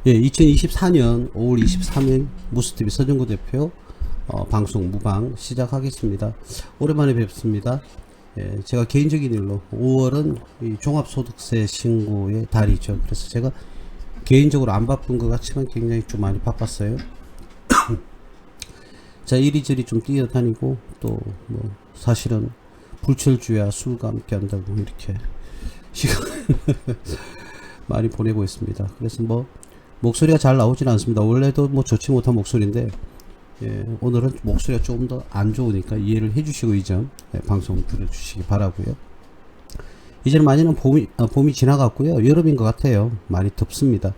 예, 2024년 5월 23일 무스TV 서정구 대표 방송 무방 시작하겠습니다. 오랜만에 뵙습니다. 예, 제가 개인적인 일로 5월은 이 종합소득세 신고의 달이죠. 그래서 제가 개인적으로 안 바쁜 것 같지만 굉장히 좀 많이 바빴어요. 자, 이리저리 좀 뛰어다니고 또 뭐 사실은 불철주야 술과 함께 한다고 이렇게 시간 많이 보내고 있습니다. 그래서 뭐 목소리가 잘 나오진 않습니다. 원래도 뭐 좋지 못한 목소리인데, 예, 오늘은 목소리가 조금 더 안 좋으니까 이해를 해주시고 이전 방송 들어주시기 바라고요. 이제는 많이는 봄이 지나갔고요. 여름인 것 같아요. 많이 덥습니다.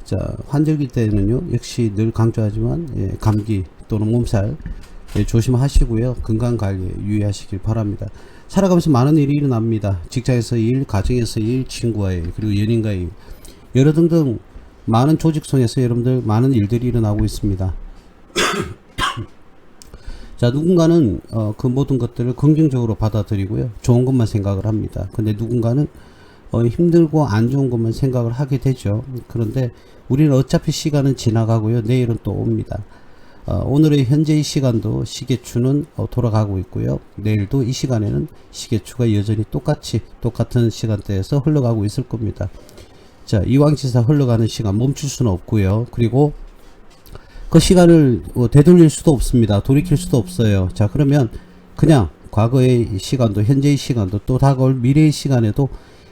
자, 환절기 때는요, 역시 늘 강조하지만, 예, 감기 또는 몸살, 예, 조심하시고요. 건강관리에 유의하시길 바랍니다. 살아가면서 많은 일이 일어납니다. 직장에서 일, 가정에서 일, 친구와의 일, 그리고 연인과의 일, 여러 등등 많은 조직성에서 여러분들 많은 일들이 일어나고 있습니다. 자, 누군가는 그 모든 것들을 긍정적으로 받아들이고요. 좋은 것만 생각을 합니다. 근데 누군가는 힘들고 안 좋은 것만 생각을 하게 되죠. 그런데 우리는 어차피 시간은 지나가고요. 내일은 또 옵니다. 오늘의 현재의 시간도 시계추는 돌아가고 있고요. 내일도 이 시간에는 시계추가 여전히 똑같은 시간대에서 흘러가고 있을 겁니다. 자, 이왕지사 흘러가는 시간 멈출 수는 없고요. 그리고 그 시간을 되돌릴 수도 없습니다. 돌이킬 수도 없어요. 자, 그러면 그냥 과거의 시간도 현재의 시간도 또 다가올 미래의 시간에도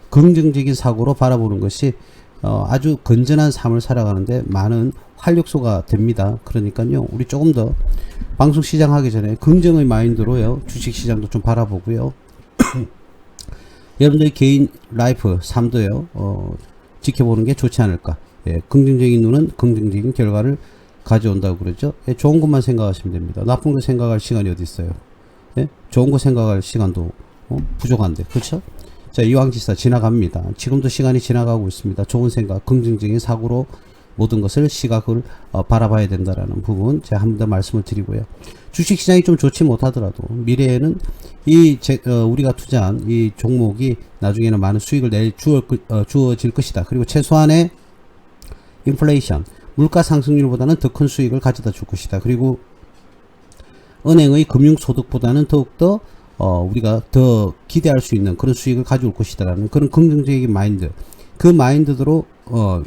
긍정적인 사고로 바라보는 것이 아주 건전한 삶을 살아가는데 많은 활력소가 됩니다. 그러니까요, 우리 조금 더 방송 시작하기 전에 긍정의 마인드로요, 주식시장도 좀 바라보고요. 여러분들의 개인 라이프 삶도요, 지켜보는 게 좋지 않을까. 예, 긍정적인 눈은 긍정적인 결과를 가져온다고 그러죠. 예, 좋은 것만 생각하시면 됩니다. 나쁜 거 생각할 시간이 어디 있어요. 예? 좋은 거 생각할 시간도 부족한데, 그렇죠? 자, 이왕지사 지나갑니다. 지금도 시간이 지나가고 있습니다. 좋은 생각, 긍정적인 사고로 모든 것을 시각을 바라봐야 된다라는 부분 제가 한 번 더 말씀을 드리고요. 주식시장이 좀 좋지 못하더라도 미래에는 우리가 투자한 이 종목이 나중에는 많은 수익을 주어질 것이다. 그리고 최소한의 인플레이션, 물가 상승률보다는 더 큰 수익을 가져다 줄 것이다. 그리고 은행의 금융소득보다는 더욱더 우리가 더 기대할 수 있는 그런 수익을 가져올 것이다라는 그런 긍정적인 마인드, 그 마인드대로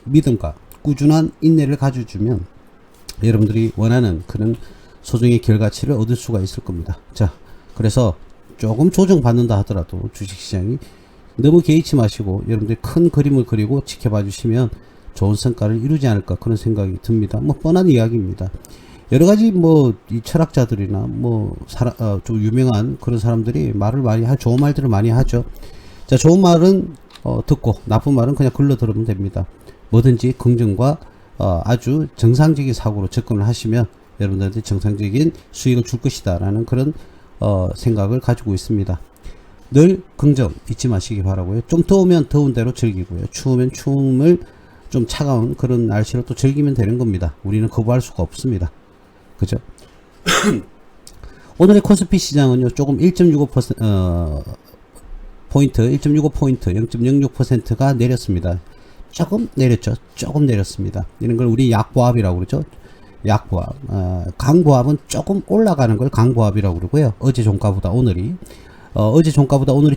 믿음과 꾸준한 인내를 가져주면 여러분들이 원하는 그런 소정의 결과치를 얻을 수가 있을 겁니다. 자, 그래서 조금 조정받는다 하더라도 주식시장이 너무 개의치 마시고 여러분들이 큰 그림을 그리고 지켜봐 주시면 좋은 성과를 이루지 않을까 그런 생각이 듭니다. 뭐 뻔한 이야기입니다. 여러가지 이 철학자들이나 좀 유명한 그런 사람들이 말을 많이 좋은 말들을 많이 하죠. 자, 좋은 말은 듣고 나쁜 말은 그냥 글러 들으면 됩니다. 뭐든지 긍정과 아주 정상적인 사고로 접근을 하시면 여러분들한테 정상적인 수익을 줄 것이다 라는 그런 생각을 가지고 있습니다. 늘 긍정 잊지 마시기 바라고요. 좀 더우면 더운 대로 즐기고요. 추우면 추움을 좀 차가운 그런 날씨를 또 즐기면 되는 겁니다. 우리는 거부할 수가 없습니다. 그죠? 오늘의 코스피 시장은요, 조금 1.65% 포인트, 1.65포인트, 0.06%가 내렸습니다. 조금 내렸죠. 조금 내렸습니다. 이런 걸 우리 약보합이라고 그러죠. 약보합. 강보합은 조금 올라가는 걸 강보합이라고 그러고요. 어제 종가보다 오늘이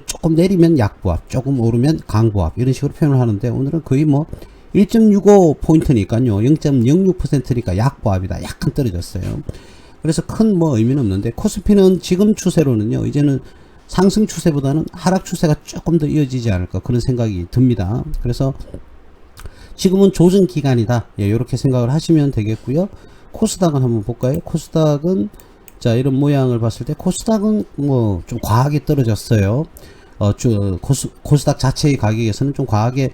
조금 내리면 약보합, 조금 오르면 강보합, 이런 식으로 표현을 하는데, 오늘은 거의 1.65포인트니까요. 0.06%니까 약보합이다. 약간 떨어졌어요. 그래서 큰 의미는 없는데, 코스피는 지금 추세로는요, 이제는 상승 추세보다는 하락 추세가 조금 더 이어지지 않을까 그런 생각이 듭니다. 그래서 지금은 조정 기간이다. 예, 이렇게 생각을 하시면 되겠고요. 코스닥은 한번 볼까요? 코스닥은 자, 이런 모양을 봤을 때 코스닥은 좀 과하게 떨어졌어요. 코스닥 자체의 가격에서는 좀 과하게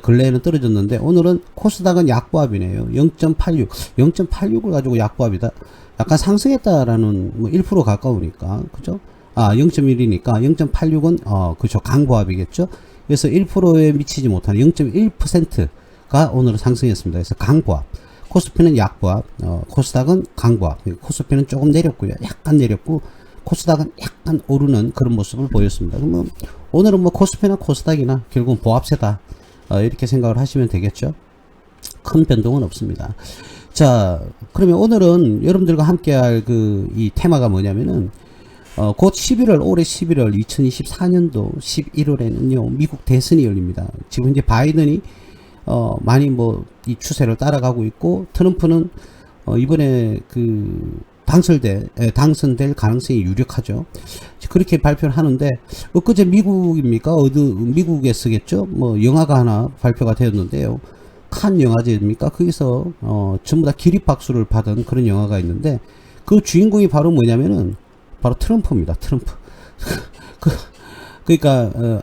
근래에는 떨어졌는데, 오늘은 코스닥은 약보합이네요. 0.86을 가지고 약보합이다. 약간 상승했다라는 1% 가까우니까, 그죠? 0.1이니까 0.86은 그죠, 강보합이겠죠. 그래서 1%에 미치지 못하는 0.1%가 오늘 상승했습니다. 그래서 강보합. 코스피는 약보합, 코스닥은 강보합. 코스피는 조금 내렸고요. 약간 내렸고, 코스닥은 약간 오르는 그런 모습을 보였습니다. 그러면 오늘은 코스피나 코스닥이나 결국은 보합세다. 이렇게 생각을 하시면 되겠죠. 큰 변동은 없습니다. 자, 그러면 오늘은 여러분들과 함께 할 이 테마가 뭐냐면은, 곧 11월, 올해 11월 2024년도 11월에는요, 미국 대선이 열립니다. 지금 이제 바이든이, 많이 이 추세를 따라가고 있고, 트럼프는, 이번에 당선될 가능성이 유력하죠. 그렇게 발표를 하는데, 엊그제 미국입니까? 미국에서겠죠? 영화가 하나 발표가 되었는데요. 칸 영화제입니까? 거기서, 전부 다 기립박수를 받은 그런 영화가 있는데, 그 주인공이 바로 뭐냐면은, 바로 트럼프입니다. 트럼프. 그러니까,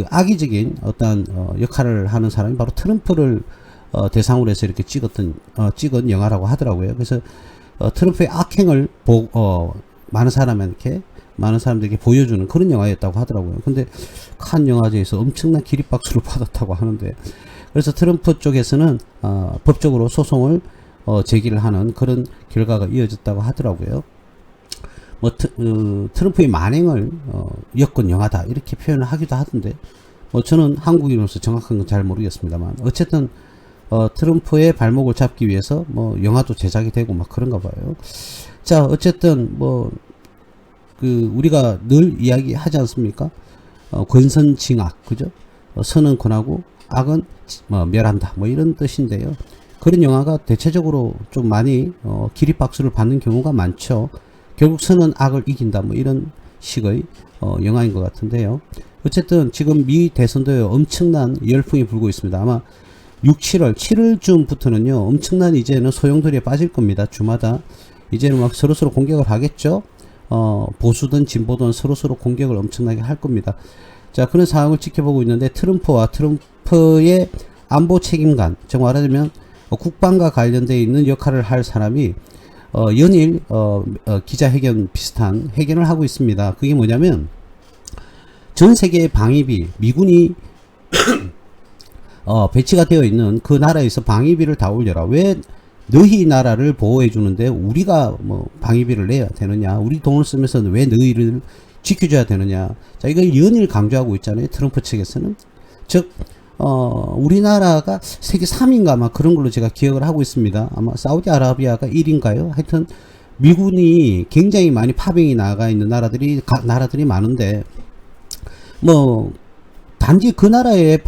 악의적인 어떤, 역할을 하는 사람이 바로 트럼프를, 대상으로 해서 이렇게 찍은 영화라고 하더라고요. 그래서, 트럼프의 악행을 많은 사람들에게 보여주는 그런 영화였다고 하더라고요. 근데 칸 영화제에서 엄청난 기립박수를 받았다고 하는데, 그래서 트럼프 쪽에서는 법적으로 소송을 제기를 하는 그런 결과가 이어졌다고 하더라고요. 트럼프의 만행을 엮은 영화다 이렇게 표현을 하기도 하던데, 저는 한국인으로서 정확한 건 잘 모르겠습니다만, 어쨌든 트럼프의 발목을 잡기 위해서 영화도 제작이 되고 막 그런가 봐요. 자, 어쨌든 우리가 늘 이야기하지 않습니까? 권선징악, 그죠? 선은 권하고 악은 멸한다, 이런 뜻인데요. 그런 영화가 대체적으로 좀 많이 기립박수를 받는 경우가 많죠. 결국 선은 악을 이긴다, 이런 식의 영화인 것 같은데요. 어쨌든 지금 미 대선도 엄청난 열풍이 불고 있습니다. 아마 6, 7월, 7월쯤부터는요, 엄청난 이제는 소용돌이에 빠질 겁니다. 주마다. 이제는 막 서로서로 공격을 하겠죠? 보수든 진보든 서로서로 공격을 엄청나게 할 겁니다. 자, 그런 상황을 지켜보고 있는데, 트럼프와 트럼프의 안보 책임관, 즉 말하자면, 국방과 관련되어 있는 역할을 할 사람이, 연일, 기자회견 비슷한 회견을 하고 있습니다. 그게 뭐냐면, 전 세계의 방위비, 미군이, 배치가 되어 있는 그 나라에서 방위비를 다 올려라. 왜 너희 나라를 보호해 주는데 우리가 방위비를 내야 되느냐? 우리 돈을 쓰면서 왜 너희를 지켜줘야 되느냐? 자, 이걸 연일 강조하고 있잖아요. 트럼프 측에서는. 즉, 우리나라가 세계 3위인가 아마 그런 걸로 제가 기억을 하고 있습니다. 아마 사우디아라비아가 1위인가요? 하여튼 미군이 굉장히 많이 파병이 나가 있는 나라들이 많은데, 단지 그 나라의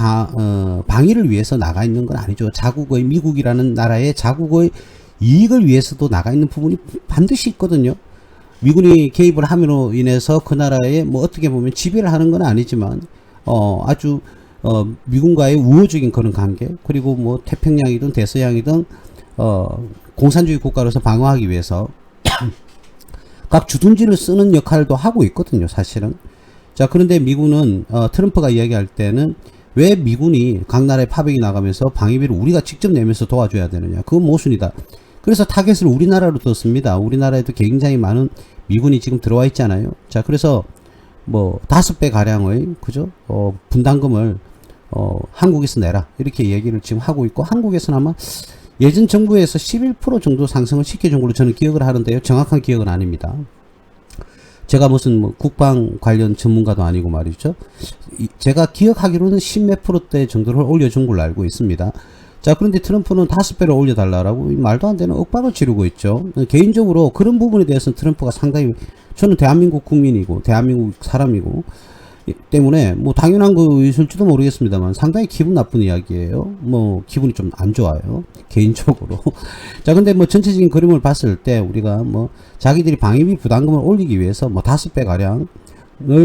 방위를 위해서 나가 있는 건 아니죠. 자국의 미국이라는 나라의 자국의 이익을 위해서도 나가 있는 부분이 반드시 있거든요. 미군이 개입을 함으로 인해서 그 나라에 어떻게 보면 지배를 하는 건 아니지만 아주 미군과의 우호적인 그런 관계, 그리고 태평양이든 대서양이든 공산주의 국가로서 방어하기 위해서 각 주둔지를 쓰는 역할도 하고 있거든요, 사실은. 자, 그런데 미군은 트럼프가 이야기할 때는 왜 미군이 각 나라에 파병이 나가면서 방위비를 우리가 직접 내면서 도와줘야 되느냐, 그건 모순이다. 그래서 타겟을 우리나라로 뒀습니다. 우리나라에도 굉장히 많은 미군이 지금 들어와 있잖아요. 자, 그래서 5배 가량의 그죠? 분담금을 한국에서 내라 이렇게 얘기를 지금 하고 있고, 한국에서는 아마 예전 정부에서 11% 정도 상승을 시켜준 걸로 저는 기억을 하는데요. 정확한 기억은 아닙니다. 제가 무슨 국방 관련 전문가도 아니고 말이죠. 제가 기억하기로는 10몇 %대 정도를 올려준 걸로 알고 있습니다. 자, 그런데 트럼프는 5배로 올려달라고 말도 안 되는 억박을 지르고 있죠. 개인적으로 그런 부분에 대해서는 트럼프가 상당히, 저는 대한민국 국민이고 대한민국 사람이고 때문에 당연한 거였을지도 모르겠습니다만 상당히 기분 나쁜 이야기예요. 기분이 좀 안 좋아요, 개인적으로. 자, 근데 전체적인 그림을 봤을 때 우리가 자기들이 방위비 부담금을 올리기 위해서 5배 가량을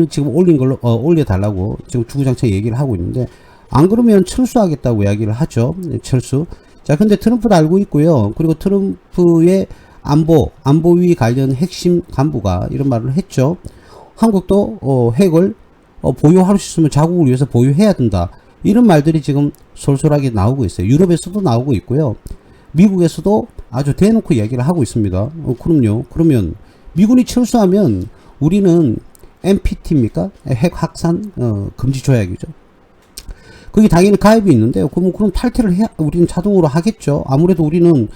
지금 올린 걸로 올려달라고 지금 주구장창 얘기를 하고 있는데, 안 그러면 철수하겠다고 이야기를 하죠. 철수. 자, 근데 트럼프도 알고 있고요. 그리고 트럼프의 안보위 관련 핵심 간부가 이런 말을 했죠. 한국도 핵을 보유할 수 있으면 자국을 위해서 보유해야 된다, 이런 말들이 지금 솔솔하게 나오고 있어요. 유럽에서도 나오고 있고요. 미국에서도 아주 대놓고 이야기를 하고 있습니다. 그럼요. 그러면 미군이 철수하면 우리는 NPT입니까? 핵 확산 금지 조약이죠. 거기 당연히 가입이 있는데요. 그럼 탈퇴를 우리는 자동으로 하겠죠. 아무래도 우리는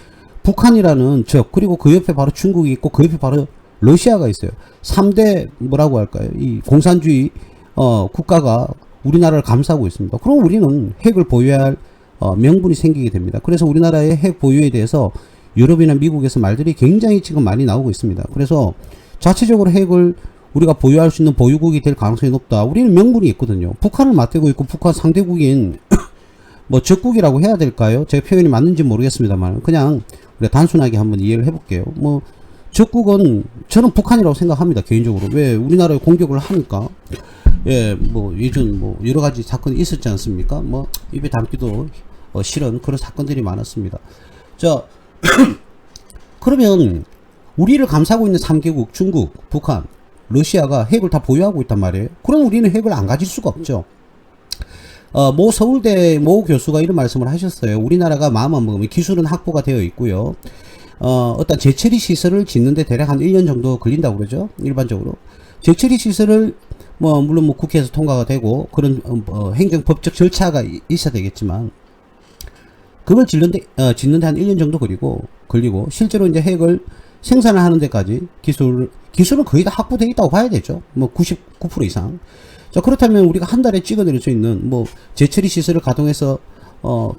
북한이라는 적, 그리고 그 옆에 바로 중국이 있고 그 옆에 바로 러시아가 있어요. 3대 뭐라고 할까요? 이 공산주의 국가가 우리나라를 감싸고 있습니다. 그럼 우리는 핵을 보유해야 할 명분이 생기게 됩니다. 그래서 우리나라의 핵 보유에 대해서 유럽이나 미국에서 말들이 굉장히 지금 많이 나오고 있습니다. 그래서 자체적으로 핵을 우리가 보유할 수 있는 보유국이 될 가능성이 높다. 우리는 명분이 있거든요. 북한을 맞대고 있고 북한 상대국인 뭐 적국이라고 해야 될까요? 제 표현이 맞는지 모르겠습니다만 그냥 우리가 단순하게 한번 이해를 해볼게요. 뭐 적국은 저는 북한이라고 생각합니다. 개인적으로. 왜 우리나라에 공격을 하니까. 예, 뭐 예전 뭐 여러 가지 사건이 있었지 않습니까? 뭐 입에 담기도 싫은 그런 사건들이 많았습니다. 자, 그러면 우리를 감싸고 있는 3개국 중국, 북한, 러시아가 핵을 다 보유하고 있단 말이에요. 그럼 우리는 핵을 안 가질 수가 없죠. 모 서울대 모 교수가 이런 말씀을 하셨어요. 우리나라가 마음만 먹으면 기술은 확보가 되어 있고요. 어떤 재처리 시설을 짓는데 대략 한 1년 정도 걸린다고 그러죠. 일반적으로. 재처리 시설을 물론 뭐 국회에서 통과가 되고 그런 행정법적 절차가 있어야 되겠지만 그걸 짓는데 한 1년 정도 걸리고 실제로 이제 핵을 생산을 하는 데까지 기술은 거의 다 확보되어 있다고 봐야 되죠. 뭐 99% 이상. 자, 그렇다면 우리가 한 달에 찍어낼 수 있는 뭐 재처리 시설을 가동해서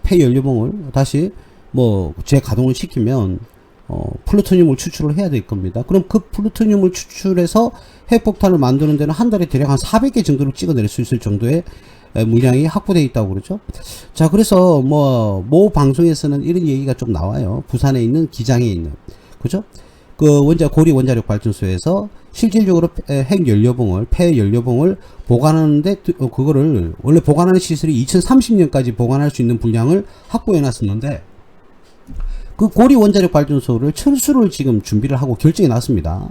폐연료봉을 다시 뭐 재가동을 시키면 플루토늄을 추출을 해야 될 겁니다. 그럼 그 플루토늄을 추출해서 핵폭탄을 만드는 데는 한 달에 대략 한 400개 정도를 찍어낼 수 있을 정도의 물량이 확보되어 있다고 그러죠. 자, 그래서 모 방송에서는 이런 얘기가 좀 나와요. 부산에 있는 기장에 있는, 그죠? 그 고리 원자력 발전소에서 실질적으로 폐연료봉을 보관하는데, 그거를, 원래 보관하는 시설이 2030년까지 보관할 수 있는 분량을 확보해 놨었는데, 그 고리 원자력 발전소를 철수를 지금 준비를 하고 결정이 났습니다.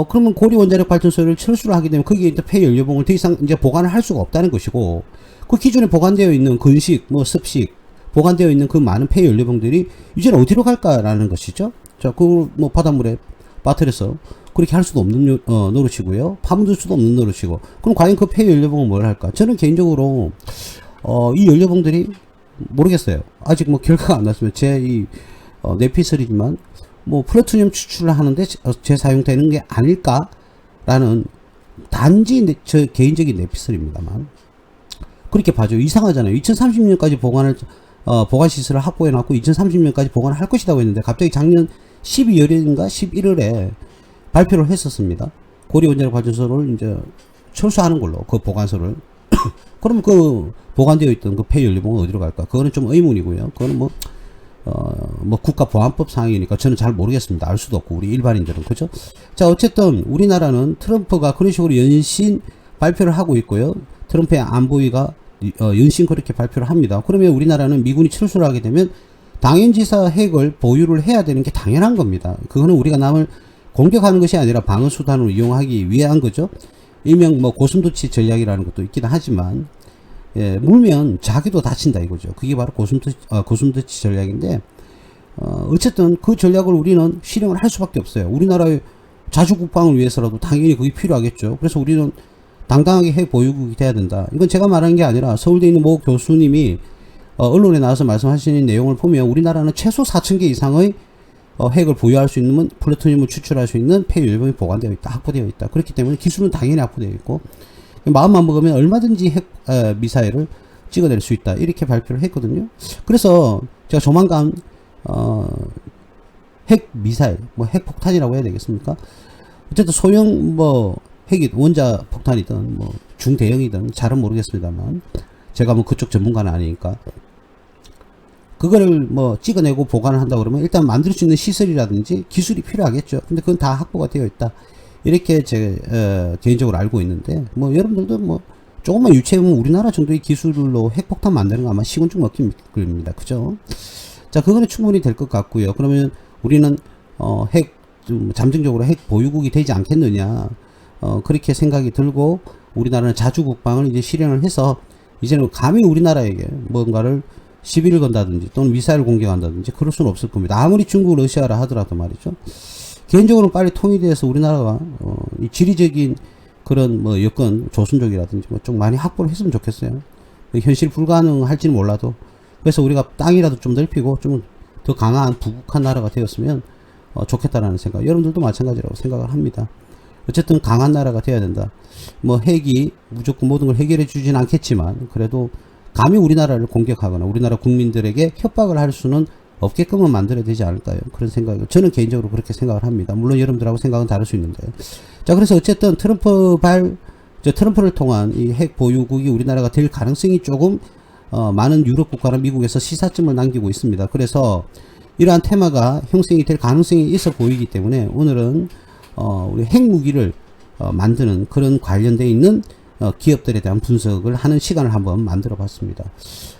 그러면 고리 원자력 발전소를 철수를 하게 되면 거기에 이제 폐연료봉을 더 이상 이제 보관을 할 수가 없다는 것이고, 그 기존에 보관되어 있는 건식, 습식, 보관되어 있는 그 많은 폐연료봉들이 이제는 어디로 갈까라는 것이죠. 자, 그걸 바닷물에 빠뜨려서 그렇게 할 수도 없는 노릇이고요. 파묻을 수도 없는 노릇이고. 그럼 과연 그 폐연료봉은 뭘 할까? 저는 개인적으로 이 연료봉들이 모르겠어요. 아직 결과가 안 났으면 제 내피설이지만 플루토늄 추출을 하는데 재사용되는 게 아닐까라는 단지 저 개인적인 내피설입니다만 그렇게 봐줘. 이상하잖아요. 2030년까지 보관 시설을 확보해 놨고 2030년까지 보관을 할 것이라고 했는데 갑자기 작년 12월인가 11월에 발표를 했었습니다. 고리 원자력 발전소를 이제 철수하는 걸로 그 보관소를. 그럼 그 보관되어 있던 그 폐연료봉은 어디로 갈까? 그거는 좀 의문이고요. 그거는 국가보안법 사항이니까 저는 잘 모르겠습니다. 알 수도 없고, 우리 일반인들은. 그죠? 자, 어쨌든, 우리나라는 트럼프가 그런 식으로 연신 발표를 하고 있고요. 트럼프의 안보위가 연신 그렇게 발표를 합니다. 그러면 우리나라는 미군이 철수를 하게 되면 당연지사 핵을 보유를 해야 되는 게 당연한 겁니다. 그거는 우리가 남을 공격하는 것이 아니라 방어수단으로 이용하기 위한 거죠. 일명 고슴도치 전략이라는 것도 있긴 하지만, 예, 물면 자기도 다친다 이거죠. 그게 바로 고슴도치 전략인데, 어쨌든 그 전략을 우리는 실행을 할 수밖에 없어요. 우리나라의 자주국방을 위해서라도 당연히 그게 필요하겠죠. 그래서 우리는 당당하게 핵 보유국이 돼야 된다. 이건 제가 말하는 게 아니라 서울대에 있는 모 교수님이 언론에 나와서 말씀하시는 내용을 보면 우리나라는 최소 4,000개 이상의 핵을 보유할 수 있는 플루토늄을 추출할 수 있는 폐연료봉이 보관되어 있다, 확보되어 있다. 그렇기 때문에 기술은 당연히 확보되어 있고 마음만 먹으면 얼마든지 핵 미사일을 찍어낼 수 있다, 이렇게 발표를 했거든요. 그래서 제가 조만간 핵 미사일, 핵 폭탄이라고 해야 되겠습니까? 어쨌든 소형 핵이 원자 폭탄이든 중대형이든 잘은 모르겠습니다만 제가 그쪽 전문가는 아니니까 그거를 찍어내고 보관을 한다 그러면 일단 만들 수 있는 시설이라든지 기술이 필요하겠죠. 근데 그건 다 확보가 되어 있다, 이렇게 제 개인적으로 알고 있는데 여러분들도 조금만 유치해보면 우리나라 정도의 기술로 핵폭탄 만드는 거 아마 시군증 먹힐 겁니다. 그죠? 자, 그거는 충분히 될 것 같고요. 그러면 우리는 잠정적으로 핵 보유국이 되지 않겠느냐, 그렇게 생각이 들고 우리나라는 자주국방을 이제 실행을 해서 이제는 감히 우리나라에게 뭔가를 시비를 건다든지 또는 미사일을 공격한다든지 그럴 수는 없을 겁니다. 아무리 중국, 러시아라 하더라도 말이죠. 개인적으로는 빨리 통일돼서 우리나라가 이 지리적인 그런 여건, 조선족이라든지 좀 많이 확보를 했으면 좋겠어요. 현실 불가능할지는 몰라도. 그래서 우리가 땅이라도 좀 넓히고 좀 더 강한 부국한 나라가 되었으면 좋겠다라는 생각. 여러분들도 마찬가지라고 생각을 합니다. 어쨌든 강한 나라가 돼야 된다. 핵이 무조건 모든 걸 해결해 주진 않겠지만 그래도 감히 우리나라를 공격하거나 우리나라 국민들에게 협박을 할 수는 없게끔은 만들어야 되지 않을까요? 그런 생각이고 저는 개인적으로 그렇게 생각을 합니다. 물론 여러분들하고 생각은 다를 수 있는데요. 자, 그래서 어쨌든 트럼프를 통한 이 핵 보유국이 우리나라가 될 가능성이 조금 많은 유럽 국가나 미국에서 시사점을 남기고 있습니다. 그래서 이러한 테마가 형성이 될 가능성이 있어 보이기 때문에 오늘은 우리 핵무기를 만드는 그런 관련되어 있는 기업들에 대한 분석을 하는 시간을 한번 만들어 봤습니다.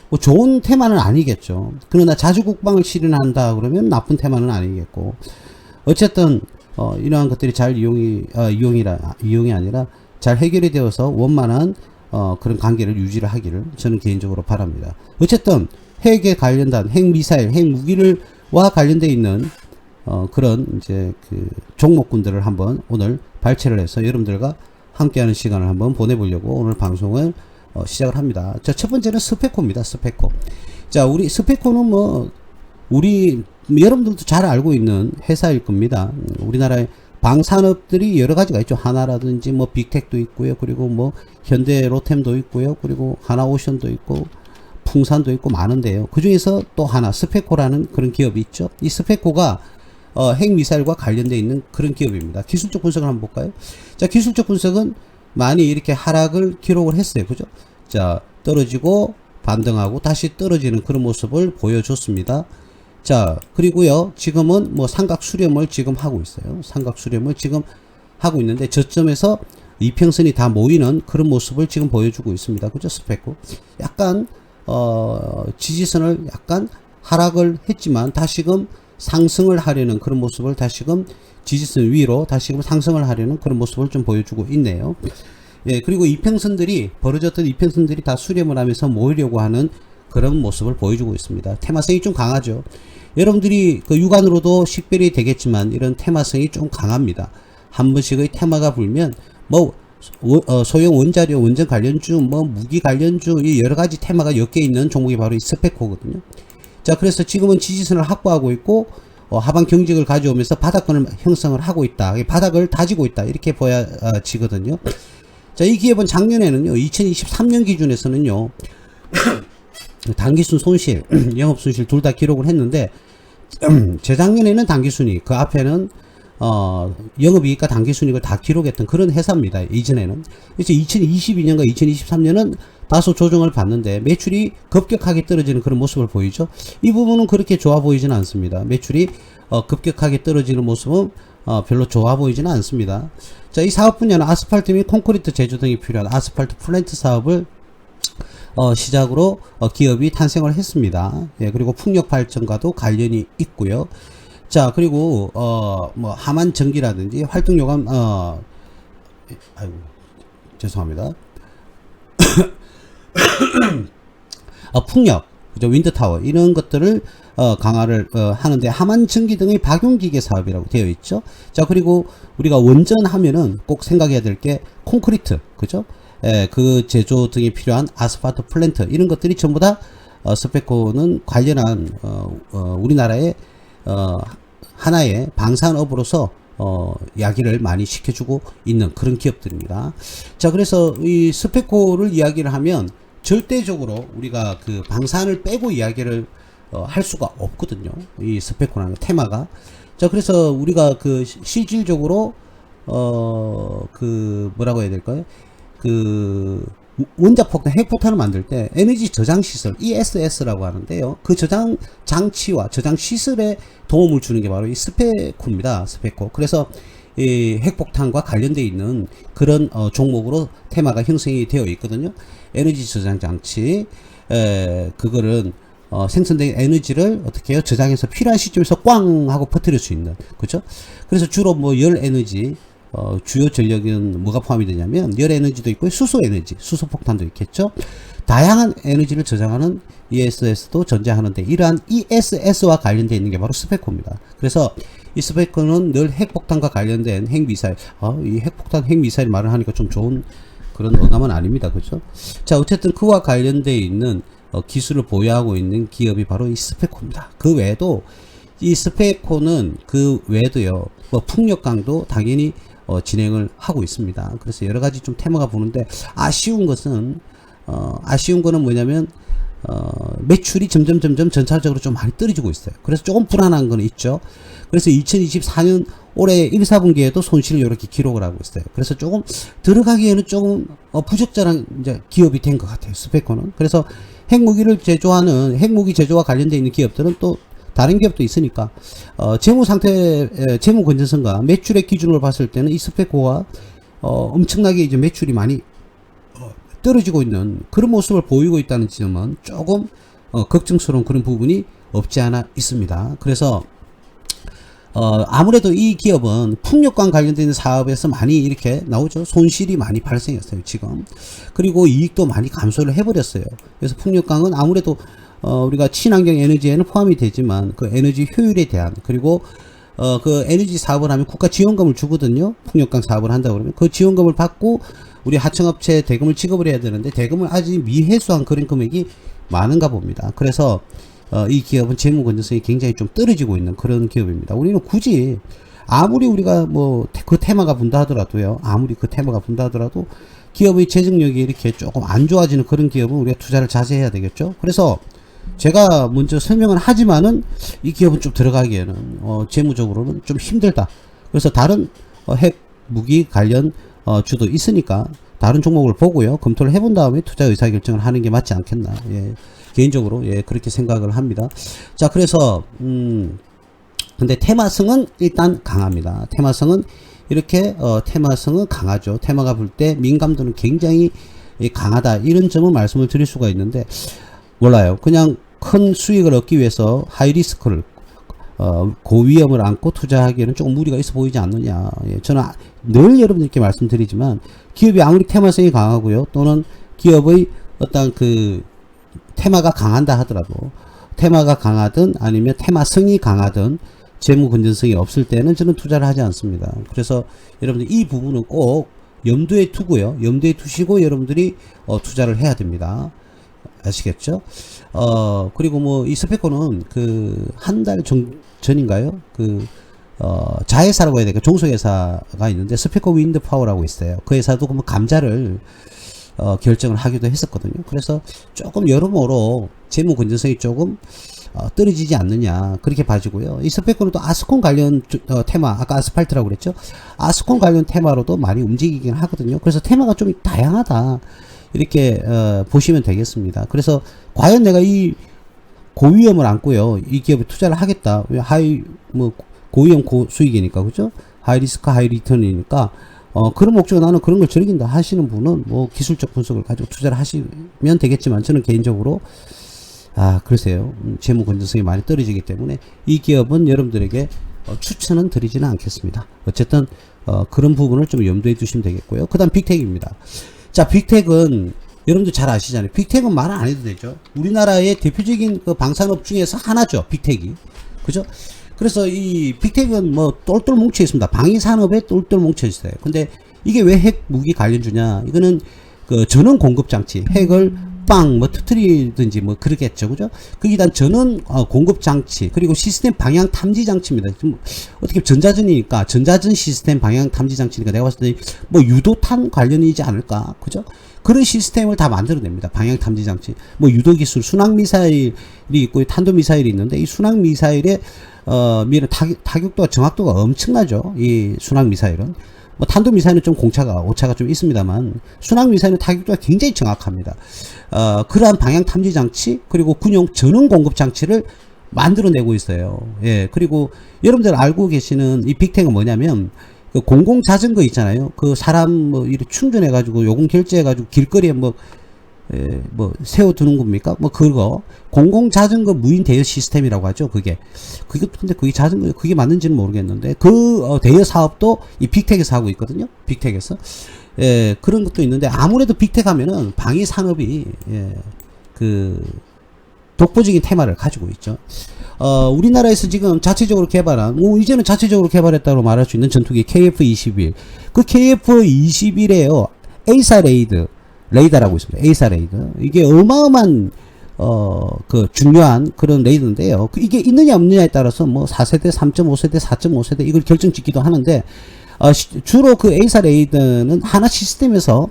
뭐 좋은 테마는 아니겠죠. 그러나 자주 국방을 실현한다 그러면 나쁜 테마는 아니겠고, 어쨌든 이러한 것들이 잘 이용이 아니라 잘 해결이 되어서 원만한 그런 관계를 유지를 하기를 저는 개인적으로 바랍니다. 어쨌든 핵에 관련된 핵미사일, 핵무기와 관련되어 있는 그런 이제 그 종목군들을 한번 오늘 발췌를 해서 여러분들과 함께하는 시간을 한번 보내보려고 오늘 방송을 시작을 합니다. 자, 첫 번째는 스페코입니다. 스페코. 자, 우리 스페코는 여러분들도 잘 알고 있는 회사일 겁니다. 우리나라의 방산업들이 여러 가지가 있죠. 하나라든지 뭐 빅텍도 있고요. 그리고 뭐 현대 로템도 있고요. 그리고 하나오션도 있고 풍산도 있고 많은데요. 그 중에서 또 하나 스페코라는 그런 기업이 있죠. 이 스페코가 핵미사일과 관련되어 있는 그런 기업입니다. 기술적 분석을 한번 볼까요? 자, 기술적 분석은 많이 이렇게 하락을 기록을 했어요. 그죠? 자, 떨어지고 반등하고 다시 떨어지는 그런 모습을 보여줬습니다. 자, 그리고요, 지금은 뭐 삼각 수렴을 지금 하고 있어요. 삼각 수렴을 지금 하고 있는데 저점에서 이평선이 다 모이는 그런 모습을 지금 보여주고 있습니다. 그죠? 스페코. 약간, 지지선을 약간 하락을 했지만 다시금 상승을 하려는 그런 모습을 다시금 지지선 위로 다시금 상승을 하려는 그런 모습을 좀 보여주고 있네요. 예, 그리고 이평선들이 벌어졌던 이평선들이 다 수렴을 하면서 모이려고 하는 그런 모습을 보여주고 있습니다. 테마성이 좀 강하죠. 여러분들이 그 육안으로도 식별이 되겠지만 이런 테마성이 좀 강합니다. 한 번씩의 테마가 불면 뭐 소형 원자료, 원전 관련주, 뭐 무기 관련주, 이 여러 가지 테마가 엮여 있는 종목이 바로 이 스페코거든요. 자, 그래서 지금은 지지선을 확보하고 있고 하방 경직을 가져오면서 바닥권을 형성을 하고 있다. 바닥을 다지고 있다. 이렇게 보여지거든요. 자, 이 기업은 작년에는요, 2023년 기준에서는요, 단기순 손실, 영업손실 둘 다 기록을 했는데, 재작년에는 단기순이익, 그 앞에는 영업이익과 단기순이익을 다 기록했던 그런 회사입니다. 이전에는. 그래서 2022년과 2023년은 다소 조정을 받는데 매출이 급격하게 떨어지는 그런 모습을 보이죠. 이 부분은 그렇게 좋아 보이지는 않습니다. 매출이 급격하게 떨어지는 모습은 별로 좋아 보이지는 않습니다. 자, 이 사업 분야는 아스팔트 및 콘크리트 제조 등이 필요한 아스팔트 플랜트 사업을 시작으로 기업이 탄생을 했습니다. 예, 그리고 풍력 발전과도 관련이 있고요. 자, 그리고 뭐 하만 전기라든지 활동 요감 아이고 죄송합니다. 풍력, 그죠? 윈드타워 이런 것들을 강화를 하는데 하만 전기 등의 박용기계 사업이라고 되어 있죠. 자, 그리고 우리가 원전 하면은 꼭 생각해야 될 게 콘크리트, 그죠? 예, 그 제조 등이 필요한 아스팔트 플랜트 이런 것들이 전부 다 스페코는 관련한 우리나라의 하나의 방산업으로서 이야기를 많이 시켜주고 있는 그런 기업들입니다. 자, 그래서 이 스페코를 이야기를 하면 절대적으로 우리가 그 방산을 빼고 이야기를 할 수가 없거든요. 이 스페코라는 테마가. 자, 그래서 우리가 그 실질적으로 그 뭐라고 해야 될까요? 그 원자폭탄, 핵폭탄을 만들 때 에너지 저장 시설 ESS라고 하는데요. 그 저장 장치와 저장 시설에 도움을 주는 게 바로 이 스페코입니다. 스페코. 그래서 이 핵폭탄과 관련되어 있는 그런 종목으로 테마가 형성이 되어 있거든요. 에너지 저장 장치, 그거는 생성된 에너지를 어떻게 해요? 저장해서 필요한 시점에서 꽝 하고 퍼뜨릴 수 있는, 그죠? 그래서 주로 뭐 열 에너지, 주요 전력은 뭐가 포함이 되냐면 열 에너지도 있고 수소 에너지, 수소 폭탄도 있겠죠. 다양한 에너지를 저장하는 ESS도 존재하는데 이러한 ESS와 관련되어 있는 게 바로 스페코입니다. 그래서 이 스페코는 늘 핵폭탄과 관련된 핵미사일, 이 핵폭탄 핵미사일 말을 하니까 좀 좋은 그런 어감은 아닙니다. 그죠? 자, 어쨌든 그와 관련되어 있는 기술을 보유하고 있는 기업이 바로 이 스페코입니다. 그 외에도 이 스페코는 그 외에도요, 뭐 풍력강도 당연히 진행을 하고 있습니다. 그래서 여러 가지 좀 테마가 보는데 아쉬운 거는 뭐냐면 매출이 점점 전차적으로 좀 많이 떨어지고 있어요. 그래서 조금 불안한 건 있죠. 그래서 2024년 올해 1, 4분기에도 손실을 이렇게 기록을 하고 있어요. 그래서 조금 들어가기에는 조금 부적절한 이제 기업이 된 것 같아요. 스페코는. 그래서 핵무기를 제조하는 핵무기 제조와 관련되어 있는 기업들은 또 다른 기업도 있으니까 재무 상태, 재무 건전성과 매출의 기준으로 봤을 때는 이 스페코가 엄청나게 이제 매출이 많이 떨어지고 있는 그런 모습을 보이고 있다는 지점은 조금 걱정스러운 그런 부분이 없지 않아 있습니다. 그래서 아무래도 이 기업은 풍력과 관련된 사업에서 많이 이렇게 나오죠. 손실이 많이 발생했어요, 지금. 그리고 이익도 많이 감소를 해버렸어요. 그래서 풍력광은 아무래도 우리가 친환경 에너지에는 포함이 되지만 그 에너지 효율에 대한 그리고 그 에너지 사업을 하면 국가 지원금을 주거든요. 풍력광 사업을 한다 그러면 그 지원금을 받고 우리 하청업체에 대금을 지급을 해야 되는데 대금을 아직 미회수한 그런 금액이 많은가 봅니다. 그래서 이 기업은 재무 건전성이 굉장히 좀 떨어지고 있는 그런 기업입니다. 우리는 굳이 아무리 우리가 뭐 그 테마가 분다 하더라도요. 아무리 그 테마가 분다 하더라도 기업의 재정력이 이렇게 조금 안 좋아지는 그런 기업은 우리가 투자를 자제해야 되겠죠. 그래서 제가 먼저 설명을 하지만은 이 기업은 좀 들어가기에는 재무적으로는 좀 힘들다. 그래서 다른 핵 무기 관련 주도 있으니까 다른 종목을 보고요. 검토를 해본 다음에 투자 의사결정을 하는 게 맞지 않겠나. 예. 개인적으로 예, 그렇게 생각을 합니다. 자, 그래서 근데 테마성은 일단 강합니다. 테마성은 이렇게 테마성은 강하죠. 테마가 불 때 민감도는 굉장히 강하다. 이런 점을 말씀을 드릴 수가 있는데 몰라요. 그냥 큰 수익을 얻기 위해서 하이리스크를 고위험을 안고 투자하기에는 조금 무리가 있어 보이지 않느냐. 예, 저는 늘 여러분들께 말씀드리지만 기업이 아무리 테마성이 강하고요. 또는 기업의 어떤 그 테마가 강한다 하더라도 테마가 강하든 아니면 테마성이 강하든 재무 건전성이 없을 때는 저는 투자를 하지 않습니다. 그래서 여러분들 이 부분은 꼭 염두에 두고요. 염두에 두시고 여러분들이 투자를 해야 됩니다. 아시겠죠? 그리고 뭐 이 스페코는 그 한 달 전인가요? 그 자회사라고 해야 될까? 종속회사가 있는데 스페코 윈드 파워라고 있어요. 그 회사도 그러면 감자를 결정을 하기도 했었거든요. 그래서 조금 여러모로 재무 건전성이 조금 떨어지지 않느냐 그렇게 봐지고요. 이 스페코는 또 아스콘 관련 테마 아까 아스팔트라고 그랬죠. 아스콘 관련 테마로도 많이 움직이긴 하거든요. 그래서 테마가 좀 다양하다 이렇게 보시면 되겠습니다. 그래서 과연 내가 이 고위험을 안고요 이 기업에 투자를 하겠다. 고위험 고수익이니까 그죠? 하이리스크 하이리턴이니까 그런 목적으로 나는 그런 걸 즐긴다 하시는 분은 뭐 기술적 분석을 가지고 투자를 하시면 되겠지만 저는 개인적으로 글쎄요. 재무 건전성이 많이 떨어지기 때문에 이 기업은 여러분들에게 추천은 드리지는 않겠습니다. 어쨌든 그런 부분을 좀 염두에 두시면 되겠고요. 그 다음 빅텍입니다. 자, 빅텍은 여러분들 잘 아시잖아요. 빅텍은 말 안 해도 되죠. 우리나라의 대표적인 그 방산업 중에서 하나죠. 빅텍이. 그죠? 그래서 이 빅텍은 뭐 똘똘 뭉쳐 있습니다. 방위 산업에 똘똘 뭉쳐 있어요. 근데 이게 왜 핵 무기 관련주냐? 이거는 그 전원 공급 장치, 핵을 뭐 터트리든지 뭐 그러겠죠. 그죠? 그게 일단 전원 공급 장치, 그리고 시스템 방향 탐지 장치입니다. 좀 어떻게 전자전이니까 전자전 시스템 방향 탐지 장치니까 내가 봤을 때 뭐 유도탄 관련이지 않을까? 그죠? 그런 시스템을 다 만들어냅니다. 방향 탐지 장치. 뭐 유도 기술, 순항 미사일이 있고 탄도 미사일이 있는데 이 순항 미사일의 미래 타격도와 정확도가 엄청나죠. 이 순항 미사일은. 뭐 탄도 미사일은 좀 오차가 좀 있습니다만 순항 미사일은 타격도가 굉장히 정확합니다. 그러한 방향 탐지 장치 그리고 군용 전원 공급 장치를 만들어내고 있어요. 예. 그리고 여러분들 알고 계시는 이 빅텍은 뭐냐면 그 공공 자전거 있잖아요. 그 사람 뭐 이렇게 충전해 가지고 요금 결제해 가지고 길거리에 뭐 세워두는 겁니까? 뭐 그거 공공 자전거 무인 대여 시스템이라고 하죠. 그게 근데 그게 자전거 그게 맞는지는 모르겠는데 그 대여 사업도 이 빅텍에서 하고 있거든요. 빅텍에서 그런 것도 있는데 아무래도 빅텍 하면은 방위 산업이 그 독보적인 테마를 가지고 있죠. 우리나라에서 지금 자체적으로 개발한, 이제는 자체적으로 개발했다고 말할 수 있는 전투기 KF-21. 그 KF-21에요. 에이사 레이더라고 있습니다. 에이사 레이더. 이게 어마어마한, 그 중요한 그런 레이더인데요. 이게 있느냐 없느냐에 따라서 뭐 4세대, 3.5세대, 4.5세대 이걸 결정 짓기도 하는데, 주로 그 에이사 레이더는 하나 시스템에서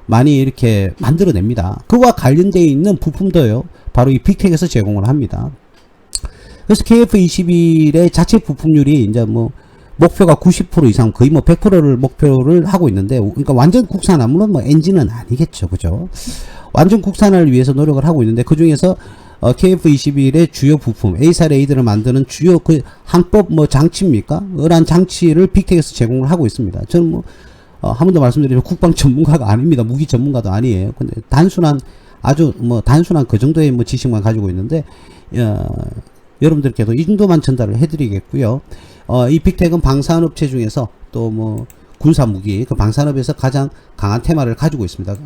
많이 이렇게 만들어냅니다. 그와 관련되어 있는 부품도요. 바로 이 빅텍에서 제공을 합니다. 그래서 KF21의 자체 부품률이 이제 뭐 목표가 90% 이상 거의 뭐 100%를 목표를 하고 있는데, 그러니까 완전 국산화, 물론 뭐 엔진은 아니겠죠, 그죠? 완전 국산화를 위해서 노력을 하고 있는데, 그 중에서 KF21의 주요 부품 A사 레이더를 만드는 주요 그 한법 뭐 장치입니까? 이러한 장치를 빅텍에서 제공을 하고 있습니다. 저는 뭐 한 번 더 말씀드리면 국방 전문가가 아닙니다. 무기 전문가도 아니에요. 근데 단순한 아주 뭐 단순한 그 정도의 뭐 지식만 가지고 있는데, 여러분들께도 이 정도만 전달을 해드리겠고요. 이 빅텍은 방산업체 중에서 또 뭐 군사무기, 그 방산업에서 가장 강한 테마를 가지고 있습니다.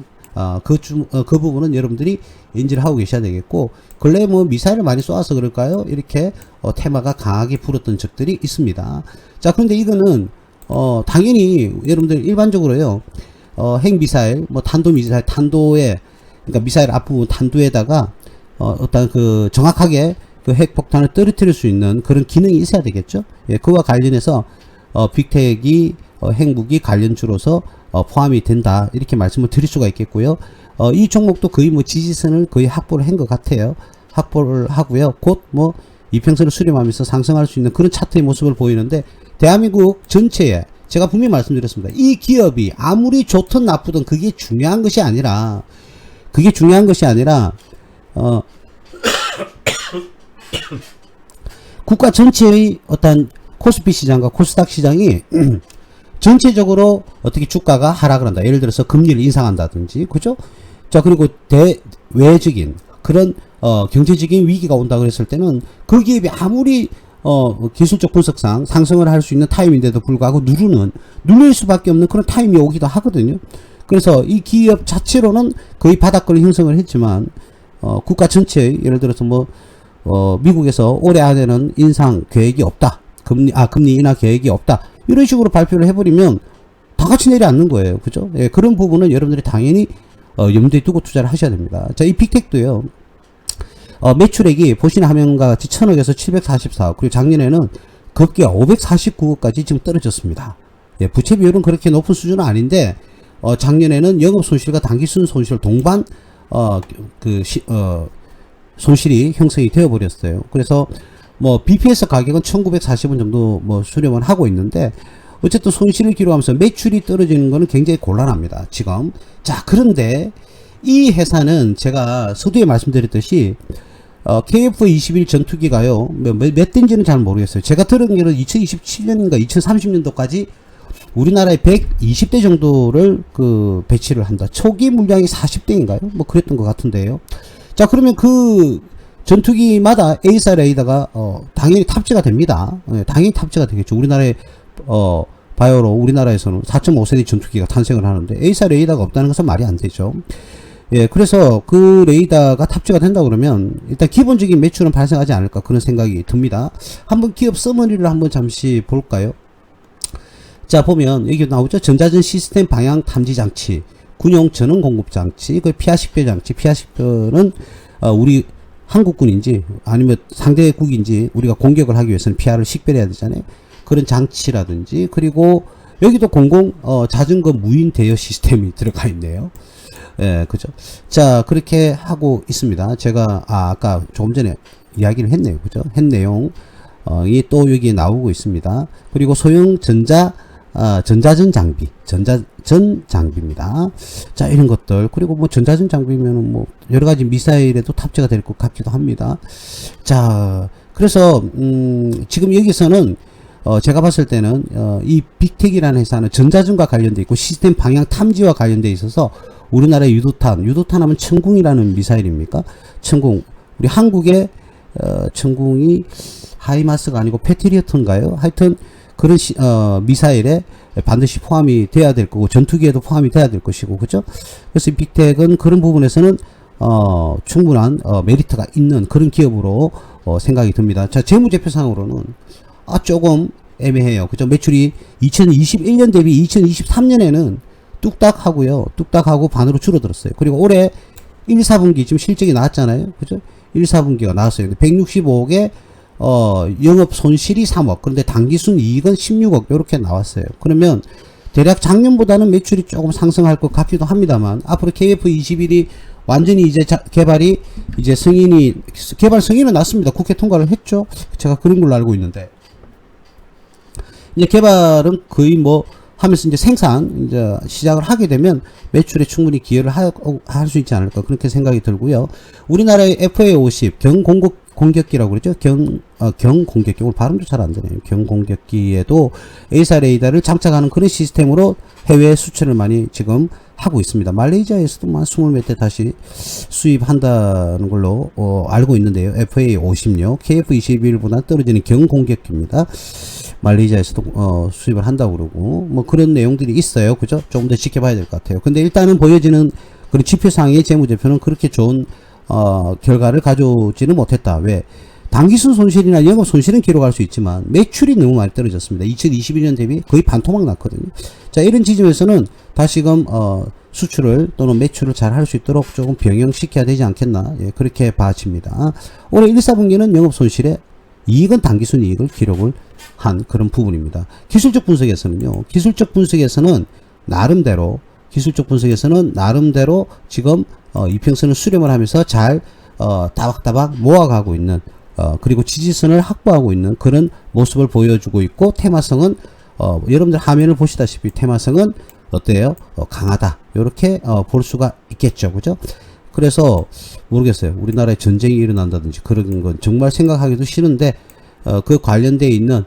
그 부분은 여러분들이 인지를 하고 계셔야 되겠고, 근래 뭐 미사일을 많이 쏘아서 그럴까요? 이렇게 테마가 강하게 불었던 적들이 있습니다. 자, 그런데 이거는 당연히 여러분들 일반적으로요, 핵미사일, 뭐 탄도미사일, 탄도에, 그러니까 미사일 앞부분 탄두에다가 어떤 그 정확하게 그 핵폭탄을 떨어뜨릴 수 있는 그런 기능이 있어야 되겠죠. 예, 그와 관련해서 빅텍이 핵무기 관련주로서 포함이 된다, 이렇게 말씀을 드릴 수가 있겠고요. 이 종목도 거의 뭐 지지선을 거의 확보를 한 것 같아요. 확보를 하고요. 곧 뭐 이평선을 수렴하면서 상승할 수 있는 그런 차트의 모습을 보이는데, 대한민국 전체에 제가 분명히 말씀드렸습니다. 이 기업이 아무리 좋든 나쁘든 그게 중요한 것이 아니라 국가 전체의 어떤 코스피 시장과 코스닥 시장이 전체적으로 어떻게 주가가 하락을 한다. 예를 들어서 금리를 인상한다든지, 그죠? 자, 그리고 대외적인 그런 경제적인 위기가 온다 그랬을 때는 그 기업이 아무리 기술적 분석상 상승을 할 수 있는 타임인데도 불구하고 누를 수밖에 없는 그런 타임이 오기도 하거든요. 그래서 이 기업 자체로는 거의 바닥권을 형성을 했지만, 국가 전체의 예를 들어서 뭐 미국에서 올해 안에는 인상 계획이 없다, 금리 인하 계획이 없다, 이런 식으로 발표를 해버리면 다 같이 내려앉는 거예요. 그죠? 예, 그런 부분은 여러분들이 당연히 염두에 두고 투자를 하셔야 됩니다. 자, 이 빅텍도요, 매출액이 보시는 화면과 같이 1000억에서 744억, 그리고 작년에는 급기야 549억까지 지금 떨어졌습니다. 예, 부채 비율은 그렇게 높은 수준은 아닌데, 작년에는 영업 손실과 단기 순 손실 동반 손실이 형성이 되어 버렸어요. 그래서 뭐 BPS 가격은 1940원 정도 뭐 수렴을 하고 있는데, 어쨌든 손실을 기록하면서 매출이 떨어지는 거는 굉장히 곤란합니다, 지금. 자, 그런데 이 회사는 제가 서두에 말씀드렸듯이 KF21 전투기가요, 몇 대인지는 잘 모르겠어요. 제가 들은 게는 2027년인가 2030년도까지 우리나라에 120대 정도를 배치를 한다. 초기 물량이 40대인가요? 뭐 그랬던 것 같은데요. 자, 그러면 그 전투기마다 A사 레이더가 당연히 탑재가 됩니다. 네, 당연히 탑재가 되겠죠. 우리나라의 바이오로 우리나라에서는 4.5세대 전투기가 탄생을 하는데 A사 레이더가 없다는 것은 말이 안 되죠. 예, 그래서 그 레이더가 탑재가 된다 그러면 일단 기본적인 매출은 발생하지 않을까, 그런 생각이 듭니다. 한번 기업 서머리를 한번 잠시 볼까요? 자, 보면 여기 나오죠. 전자전 시스템 방향 탐지 장치, 군용 전원 공급 장치, 그 피하 식별 장치. 피하 식별은 우리 한국군인지 아니면 상대국인지 우리가 공격을 하기 위해서는 피하를 식별해야 되잖아요. 그런 장치라든지, 그리고 여기도 자전거 무인 대여 시스템이 들어가 있네요. 예, 그죠. 자, 그렇게 하고 있습니다. 제가 아까 조금 전에 이야기를 했네요. 그죠. 한 내용 이 또 여기 나오고 있습니다. 그리고 소형 전자전 장비, 전자전 장비입니다. 자, 이런 것들. 그리고 뭐 전자전 장비면은 뭐 여러 가지 미사일에도 탑재가 될 것 같기도 합니다. 자, 그래서 지금 여기서는 제가 봤을 때는 이 빅텍이라는 회사는 전자전과 관련돼 있고 시스템 방향 탐지와 관련돼 있어서 우리나라의 유도탄 하면 천궁이라는 미사일입니까? 천궁. 우리 한국의 천궁이 하이마스가 아니고 패트리어트인가요? 하여튼 그런 미사일에 반드시 포함이 돼야 될 거고, 전투기에도 포함이 돼야 될 것이고, 그죠? 그래서 빅텍은 그런 부분에서는 충분한 메리트가 있는 그런 기업으로 생각이 듭니다. 자, 재무제표상으로는 조금 애매해요. 그죠? 매출이 2021년 대비 2023년에는 뚝딱 하고 반으로 줄어들었어요. 그리고 올해 1, 4분기 지금 실적이 나왔잖아요. 그죠? 1, 4분기가 나왔어요. 165억에 영업 손실이 3억. 그런데 당기순 이익은 16억. 이렇게 나왔어요. 그러면 대략 작년보다는 매출이 조금 상승할 것 같기도 합니다만, 앞으로 KF21이 완전히 이제 개발이 이제 개발 승인은 났습니다. 국회 통과를 했죠. 제가 그런 걸로 알고 있는데, 이제 개발은 거의 뭐 하면서 이제 생산 이제 시작을 하게 되면 매출에 충분히 기여를 할 수 있지 않을까, 그렇게 생각이 들고요. 우리나라의 FA50 경공격기라고 그러죠. 경공격기, 오늘 발음도 잘 안 되네요. 경공격기에도 A사 레이더를 장착하는 그런 시스템으로 해외 수출을 많이 지금 하고 있습니다. 말레이시아에서도 한 20몇 대 다시 수입한다는 걸로 알고 있는데요. FA50요. KF21보다 떨어지는 경공격기입니다. 말레이시아에서도 수입을 한다고 그러고 뭐 그런 내용들이 있어요. 그죠? 조금 더 지켜봐야 될 것 같아요. 근데 일단은 보여지는 그런 지표상의 재무제표는 그렇게 좋은 결과를 가져오지는 못했다. 왜? 당기순 손실이나 영업 손실은 기록할 수 있지만 매출이 너무 많이 떨어졌습니다. 2022년 대비 거의 반토막 났거든요. 자, 이런 지점에서는 다시금 수출을 또는 매출을 잘 할 수 있도록 조금 병행시켜야 되지 않겠나, 예, 그렇게 봐집니다. 올해 1, 4분기는 영업 손실에 이익은 당기순 이익을 기록을 한 그런 부분입니다. 기술적 분석에서는요, 기술적 분석에서는 나름대로 지금 이평선을 수렴을 하면서 잘 따박따박 모아가고 있는, 그리고 지지선을 확보하고 있는 그런 모습을 보여주고 있고, 테마성은 여러분들 화면을 보시다시피 테마성은 어때요? 강하다, 이렇게 볼 수가 있겠죠. 그죠? 그래서 모르겠어요. 우리나라에 전쟁이 일어난다든지 그런 건 정말 생각하기도 싫은데, 그 관련되어 있는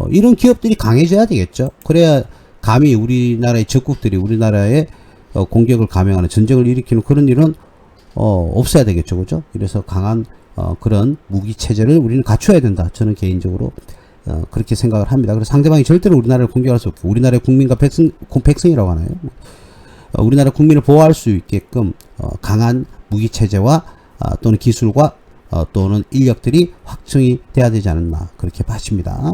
이런 기업들이 강해져야 되겠죠. 그래야 감히 우리나라의 적국들이 우리나라에 공격을 감행하는, 전쟁을 일으키는 그런 일은 없어야 되겠죠. 그죠? 그래서 강한 그런 무기 체제를 우리는 갖춰야 된다. 저는 개인적으로 그렇게 생각을 합니다. 그래서 상대방이 절대로 우리나라를 공격할 수 없고, 우리나라의 국민과 백성이라고 하나요? 우리나라 국민을 보호할 수 있게끔 강한 무기 체제와 또는 기술과 또는 인력들이 확충이 돼야 되지 않았나, 그렇게 봐집니다.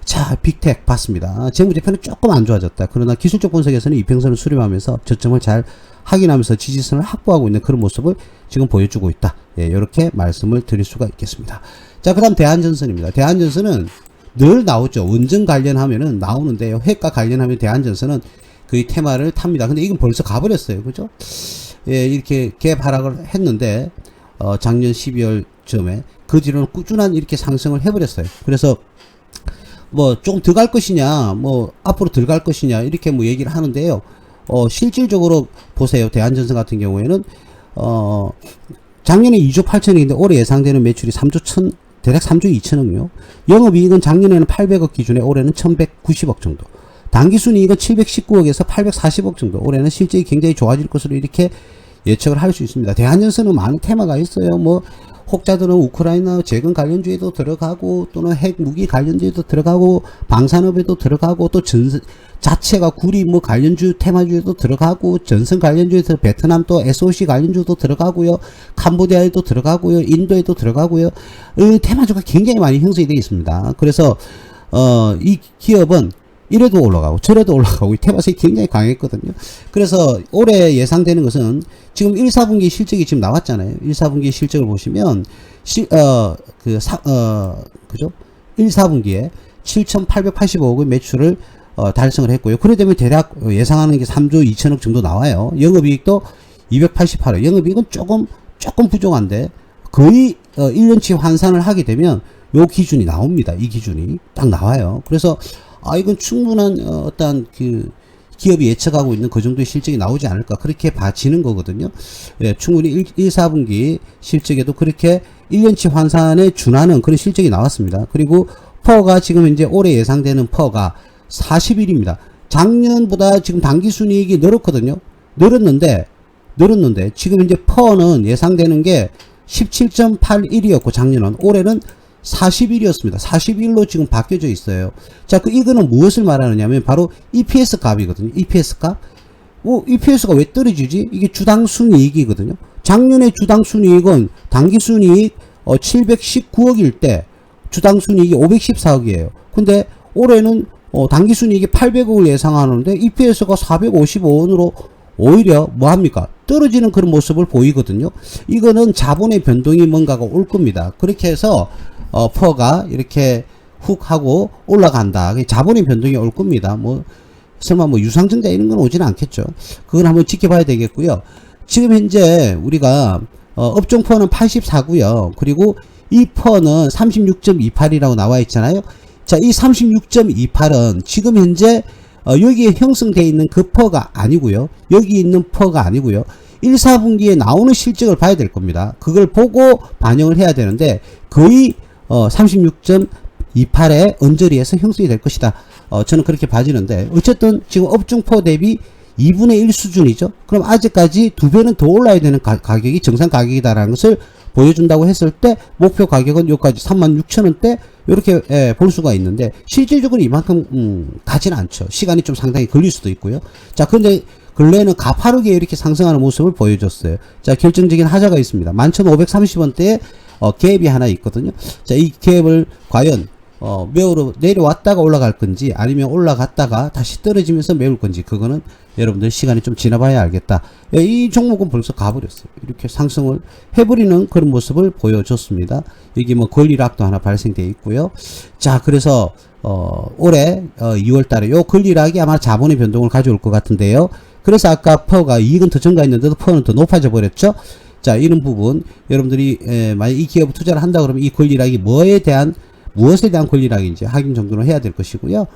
자, 빅텍 봤습니다. 재무제표는 조금 안 좋아졌다. 그러나 기술적 분석에서는 이평선을 수렴하면서 저점을 잘 확인하면서 지지선을 확보하고 있는 그런 모습을 지금 보여주고 있다. 예, 이렇게 말씀을 드릴 수가 있겠습니다. 자, 그 다음 대한전선입니다. 대한전선은 늘 나오죠. 원전 관련하면은 나오는데요. 핵과 관련하면 대한전선은 거의 테마를 탑니다. 근데 이건 벌써 가버렸어요. 그죠? 예, 이렇게 갭 하락을 했는데, 작년 12월 쯤에 그 뒤로는 꾸준한 이렇게 상승을 해버렸어요. 그래서 뭐 조금 더 갈 것이냐, 뭐 앞으로 더 갈 것이냐, 이렇게 뭐 얘기를 하는데요. 실질적으로 보세요. 대한전선 같은 경우에는 작년에 2조 8천억인데 올해 예상되는 매출이 3조 1천, 대략 3조 2천억이요. 영업이익은 작년에는 800억 기준에 올해는 1190억 정도. 당기순이익은 719억에서 840억 정도. 올해는 실적이 굉장히 좋아질 것으로 이렇게 예측을 할 수 있습니다. 대한전선은 많은 테마가 있어요. 뭐 혹자들은 우크라이나 재건 관련주에도 들어가고, 또는 핵 무기 관련주에도 들어가고, 방산업에도 들어가고, 또 자체가 구리 뭐 관련주 테마주에도 들어가고, 전선 관련주에서 베트남 또 SOC 관련주도 들어가고요, 캄보디아에도 들어가고요, 인도에도 들어가고요. 이 테마주가 굉장히 많이 형성이 되어 있습니다. 그래서 이 기업은 이래도 올라가고 저래도 올라가고, 이 테마성이 굉장히 강했거든요. 그래서 올해 예상되는 것은 지금 1, 4분기 실적이 지금 나왔잖아요. 1, 4분기 실적을 보시면 그죠? 1, 4분기에 7,885억의 매출을 달성을 했고요. 그래 되면 대략 예상하는 게 3조 2천억 정도 나와요. 영업이익도 288억. 영업이익은 조금 부족한데 거의 1년치 환산을 하게 되면 요 기준이 나옵니다. 이 기준이 딱 나와요. 그래서 이건 충분한 어떤 그 기업이 예측하고 있는 그 정도의 실적이 나오지 않을까, 그렇게 봐지는 거거든요. 예, 충분히 1, 4분기 실적에도 그렇게 1년치 환산에 준하는 그런 실적이 나왔습니다. 그리고 퍼가 지금 이제 올해 예상되는 퍼가 41입니다. 작년보다 지금 당기순이익이 늘었거든요. 늘었는데 지금 이제 퍼는 예상되는 게 17.81이었고 작년은, 올해는 41이었습니다. 41로 지금 바뀌어져 있어요. 자, 이거는 무엇을 말하느냐면 바로 EPS 값이거든요. EPS 값. EPS가 왜 떨어지지? 이게 주당 순이익이거든요. 작년에 주당 순이익은 당기 순이익 719억일 때 주당 순이익이 514억이에요. 근데 올해는 당기 순이익이 800억을 예상하는데 EPS가 455원으로 오히려 뭐합니까? 떨어지는 그런 모습을 보이거든요. 이거는 자본의 변동이 뭔가가 올 겁니다. 그렇게 해서 퍼가 이렇게 훅 하고 올라간다. 자본의 변동이 올 겁니다. 뭐 설마 뭐 유상증자 이런 건 오지는 않겠죠. 그건 한번 지켜봐야 되겠고요. 지금 현재 우리가 업종 퍼는 84고요. 그리고 이 퍼는 36.28이라고 나와 있잖아요. 자, 이 36.28은 지금 현재 여기에 형성되어 있는 그 퍼가 아니고요. 여기 있는 퍼가 아니고요. 1, 4분기에 나오는 실적을 봐야 될 겁니다. 그걸 보고 반영을 해야 되는데 거의 36.28의 언저리에서 형성이 될 것이다. 저는 그렇게 봐지는데 어쨌든 지금 업종포 대비 2분의 1 수준이죠. 그럼 아직까지 2배는 더 올라야 되는 가격이 정상 가격이다라는 것을 보여준다고 했을 때 목표 가격은 여기까지 36,000원대 이렇게 볼 수가 있는데 실질적으로 이만큼 가지는 않죠. 시간이 좀 상당히 걸릴 수도 있고요. 자, 그런데 근래에는 가파르게 이렇게 상승하는 모습을 보여줬어요. 자, 결정적인 하자가 있습니다. 11,530원대에 갭이 하나 있거든요. 자, 이 갭을 과연 매우로 내려왔다가 올라갈 건지 아니면 올라갔다가 다시 떨어지면서 메울 건지 그거는 여러분들 시간이 좀 지나봐야 알겠다. 이 종목은 벌써 가버렸어요. 이렇게 상승을 해버리는 그런 모습을 보여줬습니다. 여기 뭐 권리락도 하나 발생되어 있고요. 자, 그래서 올해 2월 달에 요 권리락이 아마 자본의 변동을 가져올 것 같은데요. 그래서 아까 퍼가 이익은 더 증가했는데도 퍼는 더 높아져 버렸죠. 자, 이런 부분 여러분들이 만약 이 기업에 투자를 한다 그러면 이 권리락이 무엇에 대한 권리락인지 확인 정도는 해야 될 것이고요.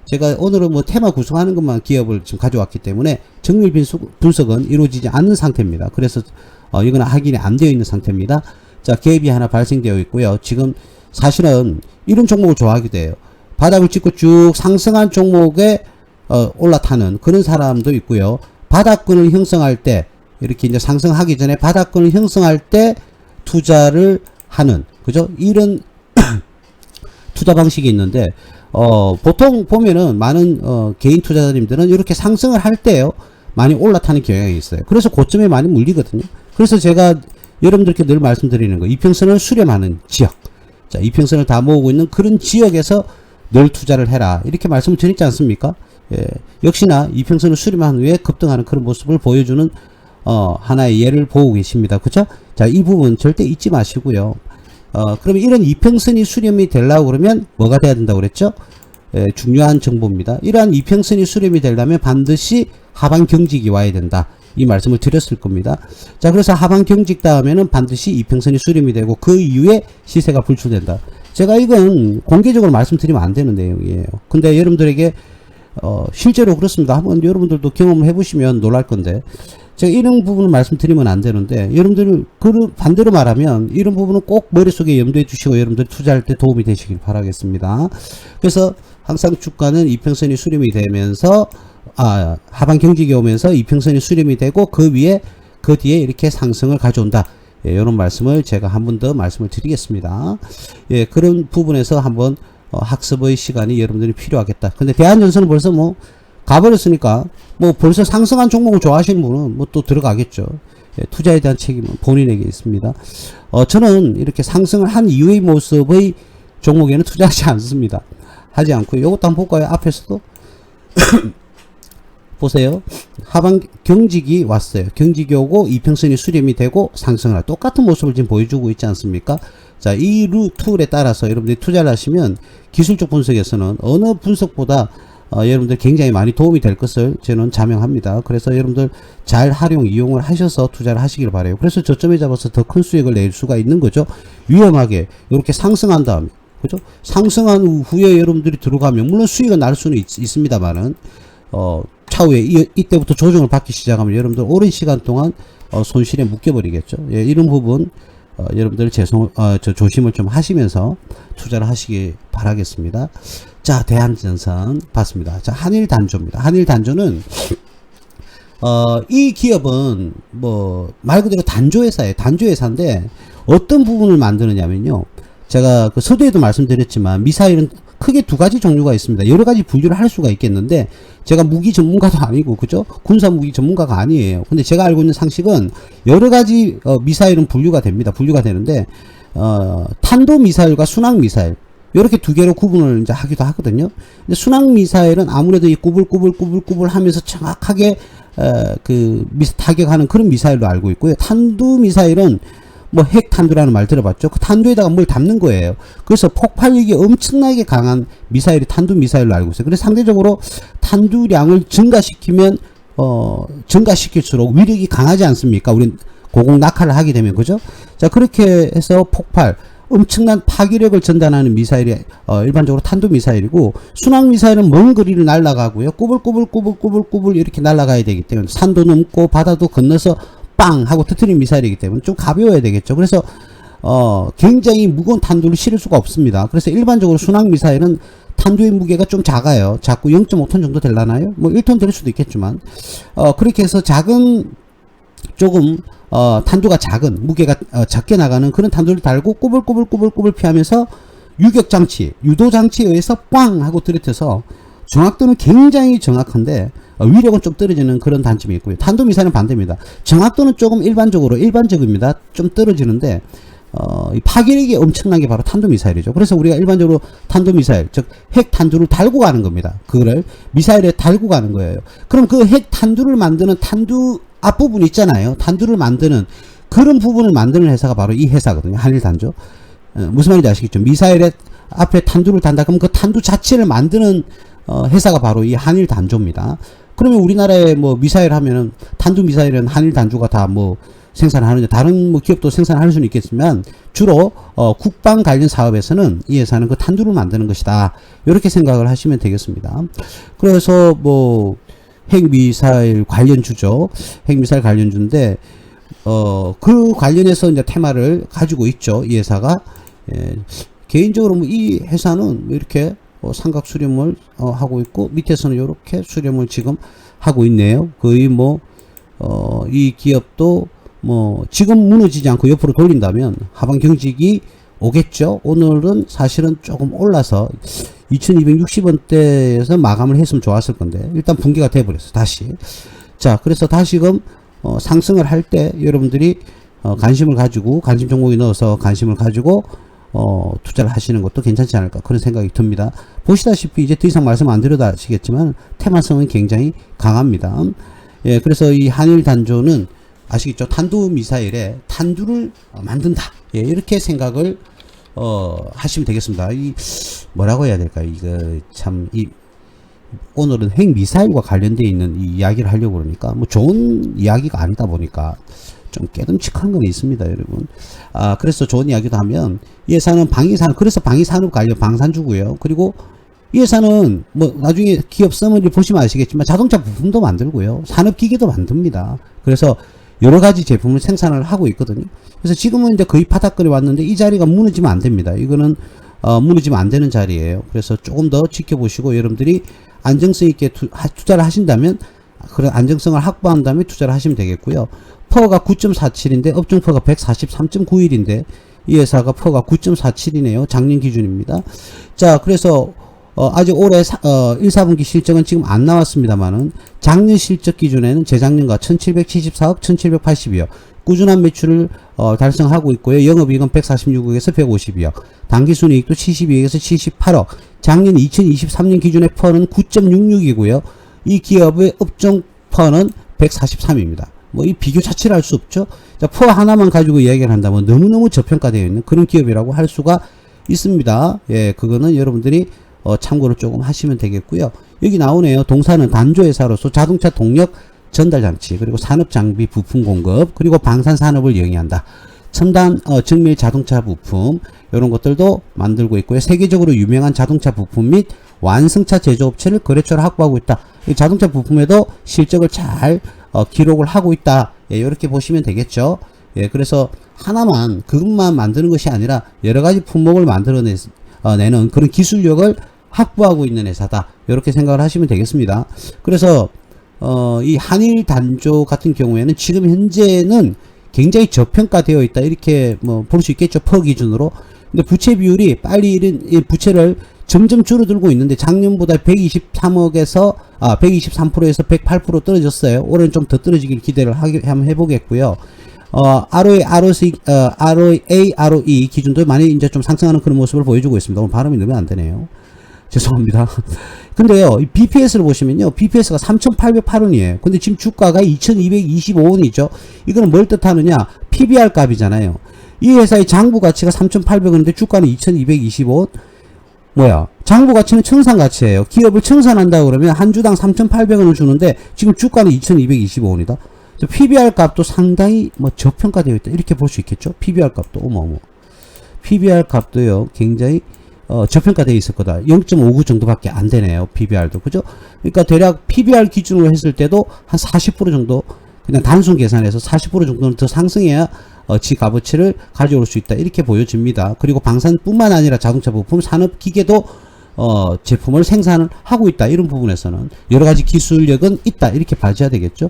제가 오늘은 뭐 테마 구성하는 것만 기업을 지금 가져왔기 때문에 정밀 분석은 이루어지지 않는 상태입니다. 그래서 이거는 확인이 안 되어 있는 상태입니다. 자, 갭이 하나 발생되어 있고요. 지금 사실은 이런 종목을 좋아하게 돼요. 바닥을 찍고 쭉 상승한 종목에 올라타는 그런 사람도 있고요. 바닥권을 형성할 때 이렇게 이제 상승하기 전에 바닥권을 형성할 때 투자를 하는, 그죠? 이런 투자 방식이 있는데 보통 보면은 많은 개인 투자자님들은 이렇게 상승을 할 때요 많이 올라타는 경향이 있어요. 그래서 고점에 많이 물리거든요. 그래서 제가 여러분들께 늘 말씀드리는 거, 이평선을 수렴하는 지역, 자, 이평선을 다 모으고 있는 그런 지역에서 늘 투자를 해라 이렇게 말씀을 드리지 않습니까? 예, 역시나 이평선을 수렴한 후에 급등하는 그런 모습을 보여주는 하나의 예를 보고 계십니다. 그죠? 자, 이 부분 절대 잊지 마시고요. 그러면 이런 이평선이 수렴이 되려고 그러면 뭐가 돼야 된다고 그랬죠? 중요한 정보입니다. 이러한 이평선이 수렴이 되려면 반드시 하방 경직이 와야 된다. 이 말씀을 드렸을 겁니다. 자, 그래서 하방 경직 다음에는 반드시 이평선이 수렴이 되고 그 이후에 시세가 불출된다. 제가 이건 공개적으로 말씀드리면 안 되는 내용이에요. 근데 여러분들에게 실제로 그렇습니다. 한번 여러분들도 경험을 해보시면 놀랄 건데 제가 이런 부분을 말씀드리면 안 되는데 여러분들 그 반대로 말하면 이런 부분은 꼭 머릿속에 염두해 주시고 여러분들 투자할 때 도움이 되시길 바라겠습니다. 그래서 항상 주가는 이평선이 수렴이 되면서 하방 경직이 오면서 이평선이 수렴이 되고 그 위에 그 뒤에 이렇게 상승을 가져온다. 예, 이런 말씀을 제가 한 번 더 말씀을 드리겠습니다. 예, 그런 부분에서 한번 학습의 시간이 여러분들이 필요하겠다. 근데 대한전선은 벌써 뭐 가버렸으니까 뭐 벌써 상승한 종목을 좋아하시는 분은 뭐 또 들어가겠죠. 예, 투자에 대한 책임은 본인에게 있습니다. 저는 이렇게 상승을 한 이후의 모습의 종목에는 투자하지 않습니다. 하지 않고요. 요것도 한번 볼까요? 앞에서도 보세요. 하방 경직이 왔어요. 경직이 오고 이평선이 수렴이 되고 상승을 똑같은 모습을 지금 보여주고 있지 않습니까? 자, 이 툴에 따라서 여러분들이 투자를 하시면 기술적 분석에서는 어느 분석보다 여러분들 굉장히 많이 도움이 될 것을 저는 자명합니다. 그래서 여러분들 잘 이용을 하셔서 투자를 하시길 바라요. 그래서 저점에 잡아서 더 큰 수익을 낼 수가 있는 거죠. 위험하게 이렇게 상승한 다음에, 그죠? 상승한 후에 여러분들이 들어가면 물론 수익은 날 수는 있습니다만은 차후에 이때부터 조정을 받기 시작하면 여러분들 오랜 시간 동안 손실에 묶여버리겠죠. 예, 이런 부분 여러분들 조심을 좀 하시면서 투자를 하시기 바라겠습니다. 자, 대한전선 봤습니다. 자, 한일단조입니다. 한일단조는 이 기업은 뭐 말 그대로 단조회사예요. 단조회사인데 어떤 부분을 만드느냐면요. 제가 그 서두에도 말씀드렸지만 미사일은 크게 두 가지 종류가 있습니다. 여러 가지 분류를 할 수가 있겠는데 제가 무기 전문가도 아니고 그죠? 군사 무기 전문가가 아니에요. 근데 제가 알고 있는 상식은 여러 가지 미사일은 분류가 됩니다. 분류가 되는데 탄도 미사일과 순항 미사일 이렇게 두 개로 구분을 이제 하기도 하거든요. 근데 순항 미사일은 아무래도 이 꾸불꾸불 하면서 정확하게 타격하는 그런 미사일로 알고 있고요. 탄도 미사일은 뭐 핵탄두라는 말 들어봤죠? 그 탄두에다가 뭘 담는 거예요. 그래서 폭발력이 엄청나게 강한 미사일이 탄두 미사일로 알고 있어요. 그래서 상대적으로 탄두량을 증가시키면 증가시킬수록 위력이 강하지 않습니까? 우린 고공 낙하를 하게 되면, 그죠? 자, 그렇게 해서 폭발, 엄청난 파괴력을 전달하는 미사일이 일반적으로 탄도미사일이고, 순항미사일은 먼 거리를 날아가고요. 꾸불꾸불 이렇게 날아가야 되기 때문에 산도 넘고 바다도 건너서 빵 하고 터트린 미사일이기 때문에 좀 가벼워야 되겠죠. 그래서 굉장히 무거운 탄두를 실을 수가 없습니다. 그래서 일반적으로 순항미사일은 탄두의 무게가 좀 작아요. 작고 0.5톤 정도 될라나요? 뭐 1톤 될 수도 있겠지만 그렇게 해서 작은 조금 탄두가 작은 무게가 작게 나가는 그런 탄두를 달고 꾸불꾸불 피하면서 유격장치, 유도장치에 의해서 꽝 하고 들이켜서 정확도는 굉장히 정확한데 위력은 좀 떨어지는 그런 단점이 있고요. 탄도미사일은 반대입니다. 정확도는 조금 일반적입니다. 좀 떨어지는데 이 파괴력이 엄청난 게 바로 탄도미사일이죠. 그래서 우리가 일반적으로 탄도미사일, 즉 핵탄두를 달고 가는 겁니다. 그거를 미사일에 달고 가는 거예요. 그럼 그 핵탄두를 만드는 탄두 앞부분 있잖아요. 탄두를 만드는 그런 부분을 만드는 회사가 바로 이 회사거든요. 한일단조. 무슨 말인지 아시겠죠? 미사일에 앞에 탄두를 단다 그러면 그 탄두 자체를 만드는 회사가 바로 이 한일단조입니다. 그러면 우리나라에 뭐 미사일 하면은 탄두 미사일은 한일단조가 다 뭐 생산하는데 다른 뭐 기업도 생산할 수는 있겠지만 주로 국방 관련 사업에서는 이 회사는 그 탄두를 만드는 것이다. 이렇게 생각을 하시면 되겠습니다. 그래서 뭐 핵미사일 관련주죠. 핵미사일 관련주인데 그 관련해서 이제 테마를 가지고 있죠. 이 회사가. 개인적으로 뭐 이 회사는 이렇게 삼각 수렴을 하고 있고 밑에서는 이렇게 수렴을 지금 하고 있네요. 거의 뭐 이 기업도 뭐 지금 무너지지 않고 옆으로 돌린다면 하방 경직이 오겠죠. 오늘은 사실은 조금 올라서 2260원대에서 마감을 했으면 좋았을 건데 일단 붕괴가 돼버렸어 다시. 자, 그래서 다시금 상승을 할 때 여러분들이 관심을 가지고 관심 종목에 넣어서 관심을 가지고 투자를 하시는 것도 괜찮지 않을까 그런 생각이 듭니다. 보시다시피 이제 더 이상 말씀 안 드려도 아시겠지만 테마성은 굉장히 강합니다. 예, 그래서 이 한일단조는 아시겠죠? 탄두미사일에 탄두를 만든다. 예, 이렇게 생각을 하시면 되겠습니다. 이 뭐라고 해야 될까요? 이거 참 오늘은 핵미사일과 관련되어 있는 이 이야기를 하려고 그러니까 뭐 좋은 이야기가 아니다 보니까 좀 깨름칙한 건 있습니다, 여러분. 그래서 좋은 이야기도 하면 이 회사는 방위산업, 그래서 방위산업 관련 방산주고요. 그리고 이 회사는 뭐 나중에 기업 서머리 보시면 아시겠지만 자동차 부품도 만들고요. 산업기계도 만듭니다. 그래서 여러 가지 제품을 생산을 하고 있거든요. 그래서 지금은 이제 거의 바닥거리 왔는데 이 자리가 무너지면 안 됩니다. 이거는 무너지면 안 되는 자리예요. 그래서 조금 더 지켜보시고 여러분들이 안정성 있게 투자를 하신다면 그런 안정성을 확보한 다음에 투자를 하시면 되겠고요. 퍼가 9.47인데 업종 퍼가 143.91인데 이 회사가 퍼가 9.47이네요. 작년 기준입니다. 자, 그래서 아직 올해 1, 4분기 실적은 지금 안 나왔습니다만은 작년 실적 기준에는 재작년과 1774억, 1782억 꾸준한 매출을 달성하고 있고요. 영업이익은 146억에서 152억, 당기순이익도 72억에서 78억, 작년 2023년 기준의 퍼는 9.66이고요. 이 기업의 업종 퍼는 143입니다. 뭐 이 비교 자체를 할 수 없죠. 자, 퍼 하나만 가지고 이야기를 한다면 너무너무 저평가되어 있는 그런 기업이라고 할 수가 있습니다. 예, 그거는 여러분들이 참고를 조금 하시면 되겠고요. 여기 나오네요. 동사는 단조회사로서 자동차 동력 전달장치, 그리고 산업장비 부품 공급, 그리고 방산산업을 영위한다. 첨단 정밀 자동차 부품 이런 것들도 만들고 있고요. 세계적으로 유명한 자동차 부품 및 완성차 제조업체를 거래처로 확보하고 있다. 이 자동차 부품에도 실적을 잘 기록을 하고 있다. 예, 이렇게 보시면 되겠죠. 예, 그래서 하나만 그것만 만드는 것이 아니라 여러 가지 품목을 만들어내는 그런 기술력을 확보하고 있는 회사다. 이렇게 생각을 하시면 되겠습니다. 그래서 이 한일단조 같은 경우에는 지금 현재는 굉장히 저평가되어 있다. 이렇게 뭐 볼 수 있겠죠. 퍼 기준으로. 근데 부채 비율이 빨리 이 부채를 점점 줄어들고 있는데 작년보다 123억에서 123%에서 108% 떨어졌어요. 올해는 좀 더 떨어지길 기대를 한번 해보겠고요. ROA, ROE 기준도 많이 이제 좀 상승하는 그런 모습을 보여주고 있습니다. 오늘 발음이 너무 안 되네요. 죄송합니다. 근데요, 이 BPS를 보시면요, BPS가 3,808원이에요. 근데 지금 주가가 2,225원이죠. 이거는 뭘 뜻하느냐? PBR 값이잖아요. 이 회사의 장부 가치가 3,800원인데 주가는 2,225원. 장부 가치는 청산 가치예요. 기업을 청산한다 그러면 한 주당 3,800원을 주는데 지금 주가는 2,225원이다. PBR 값도 상당히 뭐 저평가되어 있다. 이렇게 볼 수 있겠죠. PBR 값도 PBR 값도요. 굉장히 저평가되어 있을 거다. 0.59 정도밖에 안 되네요. PBR도. 그죠? 그러니까 대략 PBR 기준으로 했을 때도 한 40% 정도 그냥 단순 계산해서 40% 정도는 더 상승해야 지 값어치를 가져올 수 있다. 이렇게 보여집니다. 그리고 방산뿐만 아니라 자동차 부품, 산업 기계도 제품을 생산을 하고 있다. 이런 부분에서는 여러 가지 기술력은 있다. 이렇게 봐줘야 되겠죠.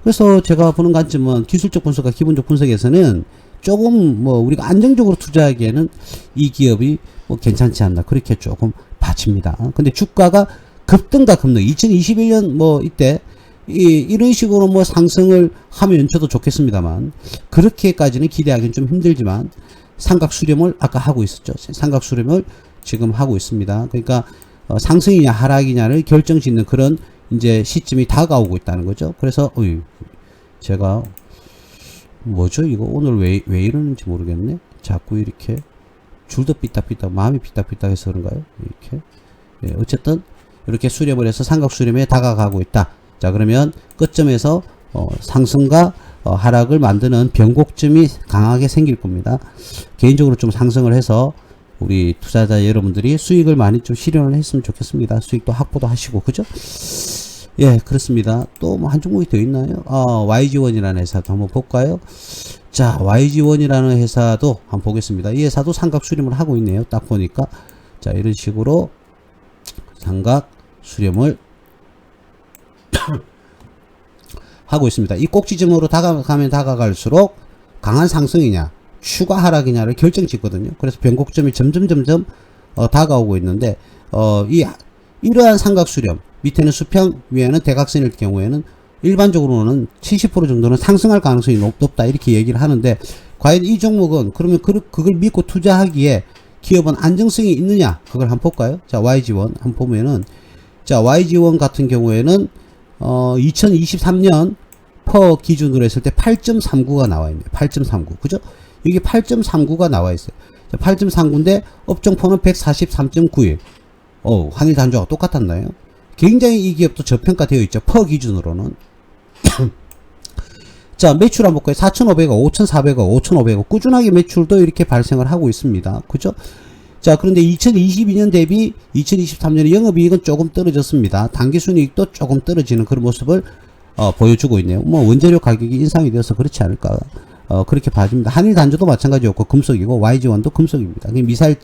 그래서 제가 보는 관점은 기술적 분석과 기본적 분석에서는 조금 뭐 우리가 안정적으로 투자하기에는 이 기업이 뭐 괜찮지 않나. 그렇게 조금 봐집니다. 근데 주가가 급등과 급등. 2021년 뭐 이때 이런 식으로 뭐 상승을 하면 저도 좋겠습니다만 그렇게까지는 기대하기는 좀 힘들지만 삼각 수렴을 아까 하고 있었죠. 삼각 수렴을 지금 하고 있습니다. 그러니까 상승이냐 하락이냐를 결정짓는 그런 이제 시점이 다가오고 있다는 거죠. 그래서 제가 뭐죠 이거 오늘 왜 이러는지 모르겠네. 자꾸 이렇게 줄도 삐딱삐딱 마음이 삐딱삐딱 해서 그런가요? 이렇게 어쨌든 이렇게 수렴을 해서 삼각 수렴에 다가가고 있다. 자 그러면 끝점에서 상승과 하락을 만드는 변곡점이 강하게 생길 겁니다. 개인적으로 좀 상승을 해서 우리 투자자 여러분들이 수익을 많이 좀 실현을 했으면 좋겠습니다. 수익도 확보도 하시고 그죠? 예 그렇습니다. 또 뭐 한 종목이 더 있나요? YG1이라는 회사도 한번 볼까요? 자 YG1이라는 회사도 한번 보겠습니다. 이 회사도 삼각 수렴을 하고 있네요. 딱 보니까 자 이런 식으로 삼각 수렴을 하고 있습니다. 이 꼭지점으로 다가가면 다가갈수록 강한 상승이냐 추가 하락이냐를 결정짓거든요. 그래서 변곡점이 점점 다가오고 있는데 이러한 삼각 수렴 밑에는 수평 위에는 대각선일 경우에는 일반적으로는 70% 정도는 상승할 가능성이 높다 이렇게 얘기를 하는데 과연 이 종목은 그러면 그걸 믿고 투자하기에 기업은 안정성이 있느냐 그걸 한번 볼까요? 자 YG1 한번 보면은 자 YG1 같은 경우에는 2023년 퍼 기준으로 했을 때 8.39가 나와 있네요. 8.39 그죠? 이게 8.39가 나와 있어요. 8.39인데 업종포는 143.91. 한일 단조가 똑같았나요? 굉장히 이 기업도 저평가되어 있죠. 퍼 기준으로는. 자 매출 한번 볼까요? 4,500억, 5,400억, 5,500억 꾸준하게 매출도 이렇게 발생을 하고 있습니다. 그죠? 자 그런데 2022년 대비 2023년에 영업이익은 조금 떨어졌습니다. 당기순이익도 조금 떨어지는 그런 모습을 보여주고 있네요. 뭐 원재료 가격이 인상이 되어서 그렇지 않을까 그렇게 봐줍니다. 한일 단조도 마찬가지였고 금속이고 YG1도 금속입니다. 미사일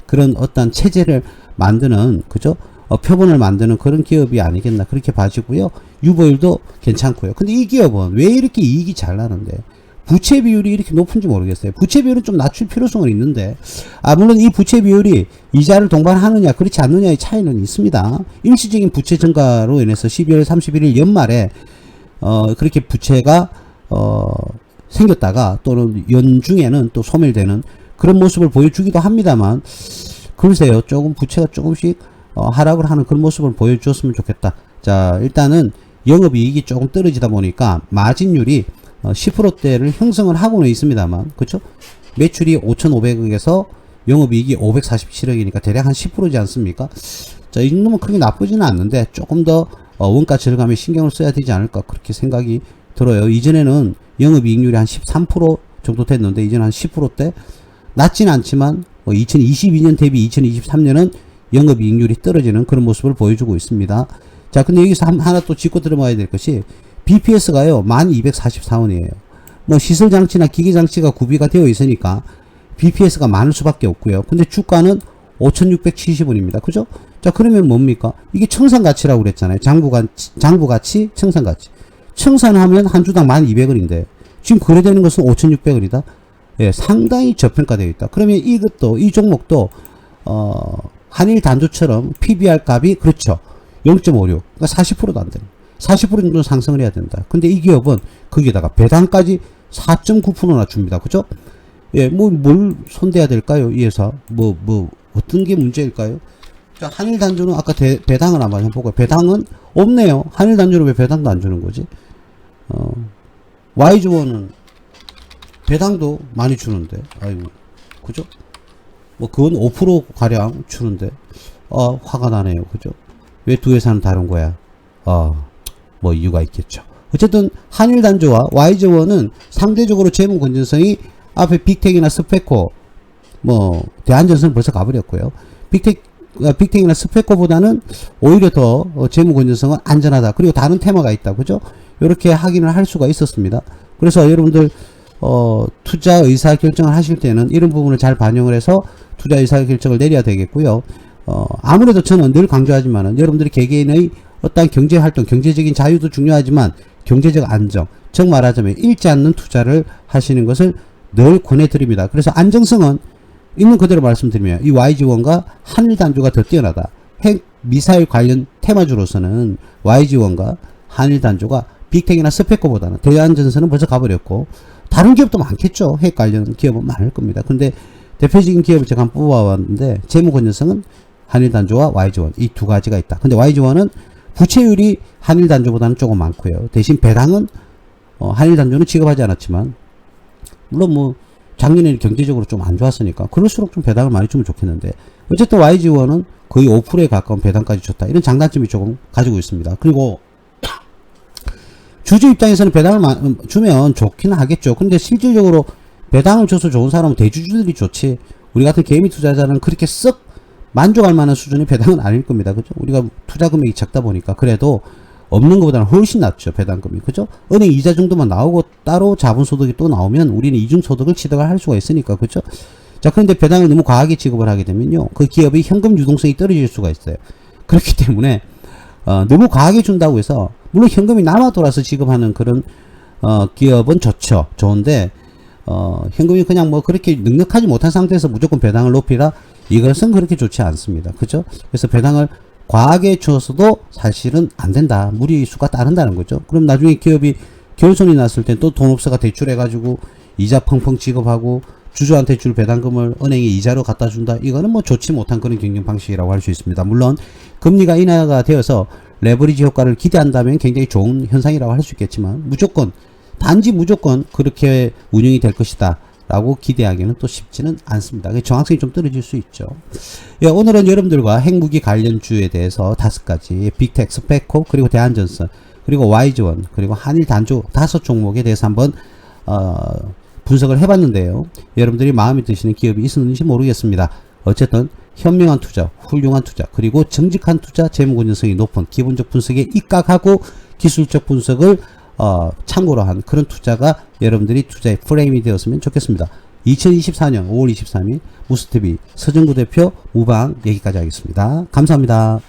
그런 어떤 체제를 만드는 그죠? 표본을 만드는 그런 기업이 아니겠나 그렇게 봐지고요. 유보율도 괜찮고요. 근데 이 기업은 왜 이렇게 이익이 잘 나는데 부채 비율이 이렇게 높은지 모르겠어요. 부채 비율은 좀 낮출 필요성은 있는데 물론 이 부채 비율이 이자를 동반하느냐 그렇지 않느냐의 차이는 있습니다. 일시적인 부채 증가로 인해서 12월 31일 연말에 그렇게 부채가 생겼다가 또는 연중에는 또 소멸되는 그런 모습을 보여주기도 합니다만 글쎄요 조금 부채가 조금씩 하락을 하는 그런 모습을 보여주었으면 좋겠다. 자 일단은 영업이익이 조금 떨어지다 보니까 마진율이 10%대를 형성을 하고는 있습니다만 그쵸? 매출이 5,500억에서 영업이익이 547억이니까 대략 한 10%지 않습니까? 자 이 정도면 크게 나쁘지는 않는데 조금 더 원가 절감에 신경을 써야 되지 않을까 그렇게 생각이 들어요. 이전에는 영업이익률이 한 13% 정도 됐는데 이제는 한 10%대 낮진 않지만 2022년 대비 2023년은 영업이익률이 떨어지는 그런 모습을 보여주고 있습니다. 자 근데 여기서 하나 또 짚고 들어봐야 될 것이 BPS가요 1244원이에요. 뭐 시설장치나 기계장치가 구비가 되어 있으니까 BPS가 많을 수밖에 없고요. 근데 주가는 5,670원입니다. 그죠? 자 그러면 뭡니까? 이게 청산가치라고 그랬잖아요. 장부가치 청산가치. 청산하면 한 주당 1,200원인데 지금 거래되는 것은 5,600원이다. 예, 상당히 저평가되어 있다. 그러면 이것도 이 종목도 한일 단조처럼 PBR 값이 그렇죠. 0.56. 그러니까 40%도 안 되는. 40% 정도 상승을 해야 된다. 근데 이 기업은 거기에다가 배당까지 4.9%나 줍니다. 그죠? 예, 뭘 손대야 될까요? 이 회사. 어떤 게 문제일까요? 자, 한일 단조는 아까 배당을 한번 보고 배당은 없네요. 한일 단조는 왜 배당도 안 주는 거지? YG1은 배당도 많이 주는데. 아이고. 그죠? 그건 5% 가량 주는데. 화가 나네요. 그죠? 왜 두 회사는 다른 거야? 뭐 이유가 있겠죠. 어쨌든 한일단조와 YG원은 상대적으로 재무 건전성이 앞에 빅텍이나 스페코, 뭐 대한전선은 벌써 가버렸고요. 빅텍이나 스페코보다는 오히려 더 재무 건전성은 안전하다. 그리고 다른 테마가 있다. 그죠? 이렇게 확인을 할 수가 있었습니다. 그래서 여러분들 투자 의사 결정을 하실 때는 이런 부분을 잘 반영을 해서 투자 의사 결정을 내려야 되겠고요. 아무래도 저는 늘 강조하지만은 여러분들이 개개인의 어떤 경제 활동, 경제적인 자유도 중요하지만 경제적 안정, 즉 말하자면 잃지 않는 투자를 하시는 것을 늘 권해드립니다. 그래서 안정성은 있는 그대로 말씀드리면 이 YG원과 한일단조가 더 뛰어나다. 핵 미사일 관련 테마주로서는 YG원과 한일단조가 빅텍이나 스페코보다는, 대한전선은 벌써 가버렸고 다른 기업도 많겠죠. 핵 관련 기업은 많을 겁니다. 근데 대표적인 기업을 제가 한번 뽑아봤는데 재무 건전성은 한일단조와 YG원 이 두 가지가 있다. 근데 YG원은 부채율이 한일단조보다는 조금 많고요. 대신 배당은 한일단조는 지급하지 않았지만, 물론 뭐 작년에 경제적으로 좀 안 좋았으니까 그럴수록 좀 배당을 많이 주면 좋겠는데, 어쨌든 YG원은 거의 5%에 가까운 배당까지 줬다. 이런 장단점이 조금 가지고 있습니다. 그리고 주주 입장에서는 배당을 주면 좋긴 하겠죠. 근데 실질적으로 배당을 줘서 좋은 사람은 대주주들이 좋지, 우리 같은 개미 투자자는 그렇게 썩 만족할 만한 수준의 배당은 아닐 겁니다. 그죠? 우리가 투자 금액이 작다 보니까 그래도 없는 것보다는 훨씬 낫죠. 배당금이. 그죠? 은행 이자 정도만 나오고 따로 자본소득이 또 나오면 우리는 이중소득을 취득을 할 수가 있으니까. 그죠? 자, 그런데 배당을 너무 과하게 지급을 하게 되면요, 그 기업의 현금 유동성이 떨어질 수가 있어요. 그렇기 때문에 너무 과하게 준다고 해서, 물론 현금이 남아 돌아서 지급하는 그런 기업은 좋죠. 좋은데 현금이 그냥 뭐 그렇게 넉넉하지 못한 상태에서 무조건 배당을 높이라, 이것은 그렇게 좋지 않습니다. 그죠? 그래서 배당을 과하게 주어서도 사실은 안 된다. 무리수가 따른다는 거죠. 그럼 나중에 기업이 결손이 났을 땐 또 돈 없어가 대출해가지고 이자 펑펑 지급하고 주주한테 줄 배당금을 은행이 이자로 갖다 준다. 이거는 뭐 좋지 못한 그런 경영 방식이라고 할 수 있습니다. 물론 금리가 인하가 되어서 레버리지 효과를 기대한다면 굉장히 좋은 현상이라고 할 수 있겠지만, 단지 무조건 그렇게 운영이 될 것이다 라고 기대하기는 또 쉽지는 않습니다. 정확성이 좀 떨어질 수 있죠. 예, 오늘은 여러분들과 핵무기 관련주에 대해서 5가지, 빅텍, 스페코, 그리고 대한전선, 그리고 YG원, 그리고 한일단조 5종목에 대해서 한번 분석을 해봤는데요. 여러분들이 마음에 드시는 기업이 있었는지 모르겠습니다. 어쨌든 현명한 투자, 훌륭한 투자, 그리고 정직한 투자, 재무건전성이 높은 기본적 분석에 입각하고 기술적 분석을 참고로 한 그런 투자가 여러분들이 투자의 프레임이 되었으면 좋겠습니다. 2024년 5월 23일 무스TV 서정구 대표 무방, 여기까지 하겠습니다. 감사합니다.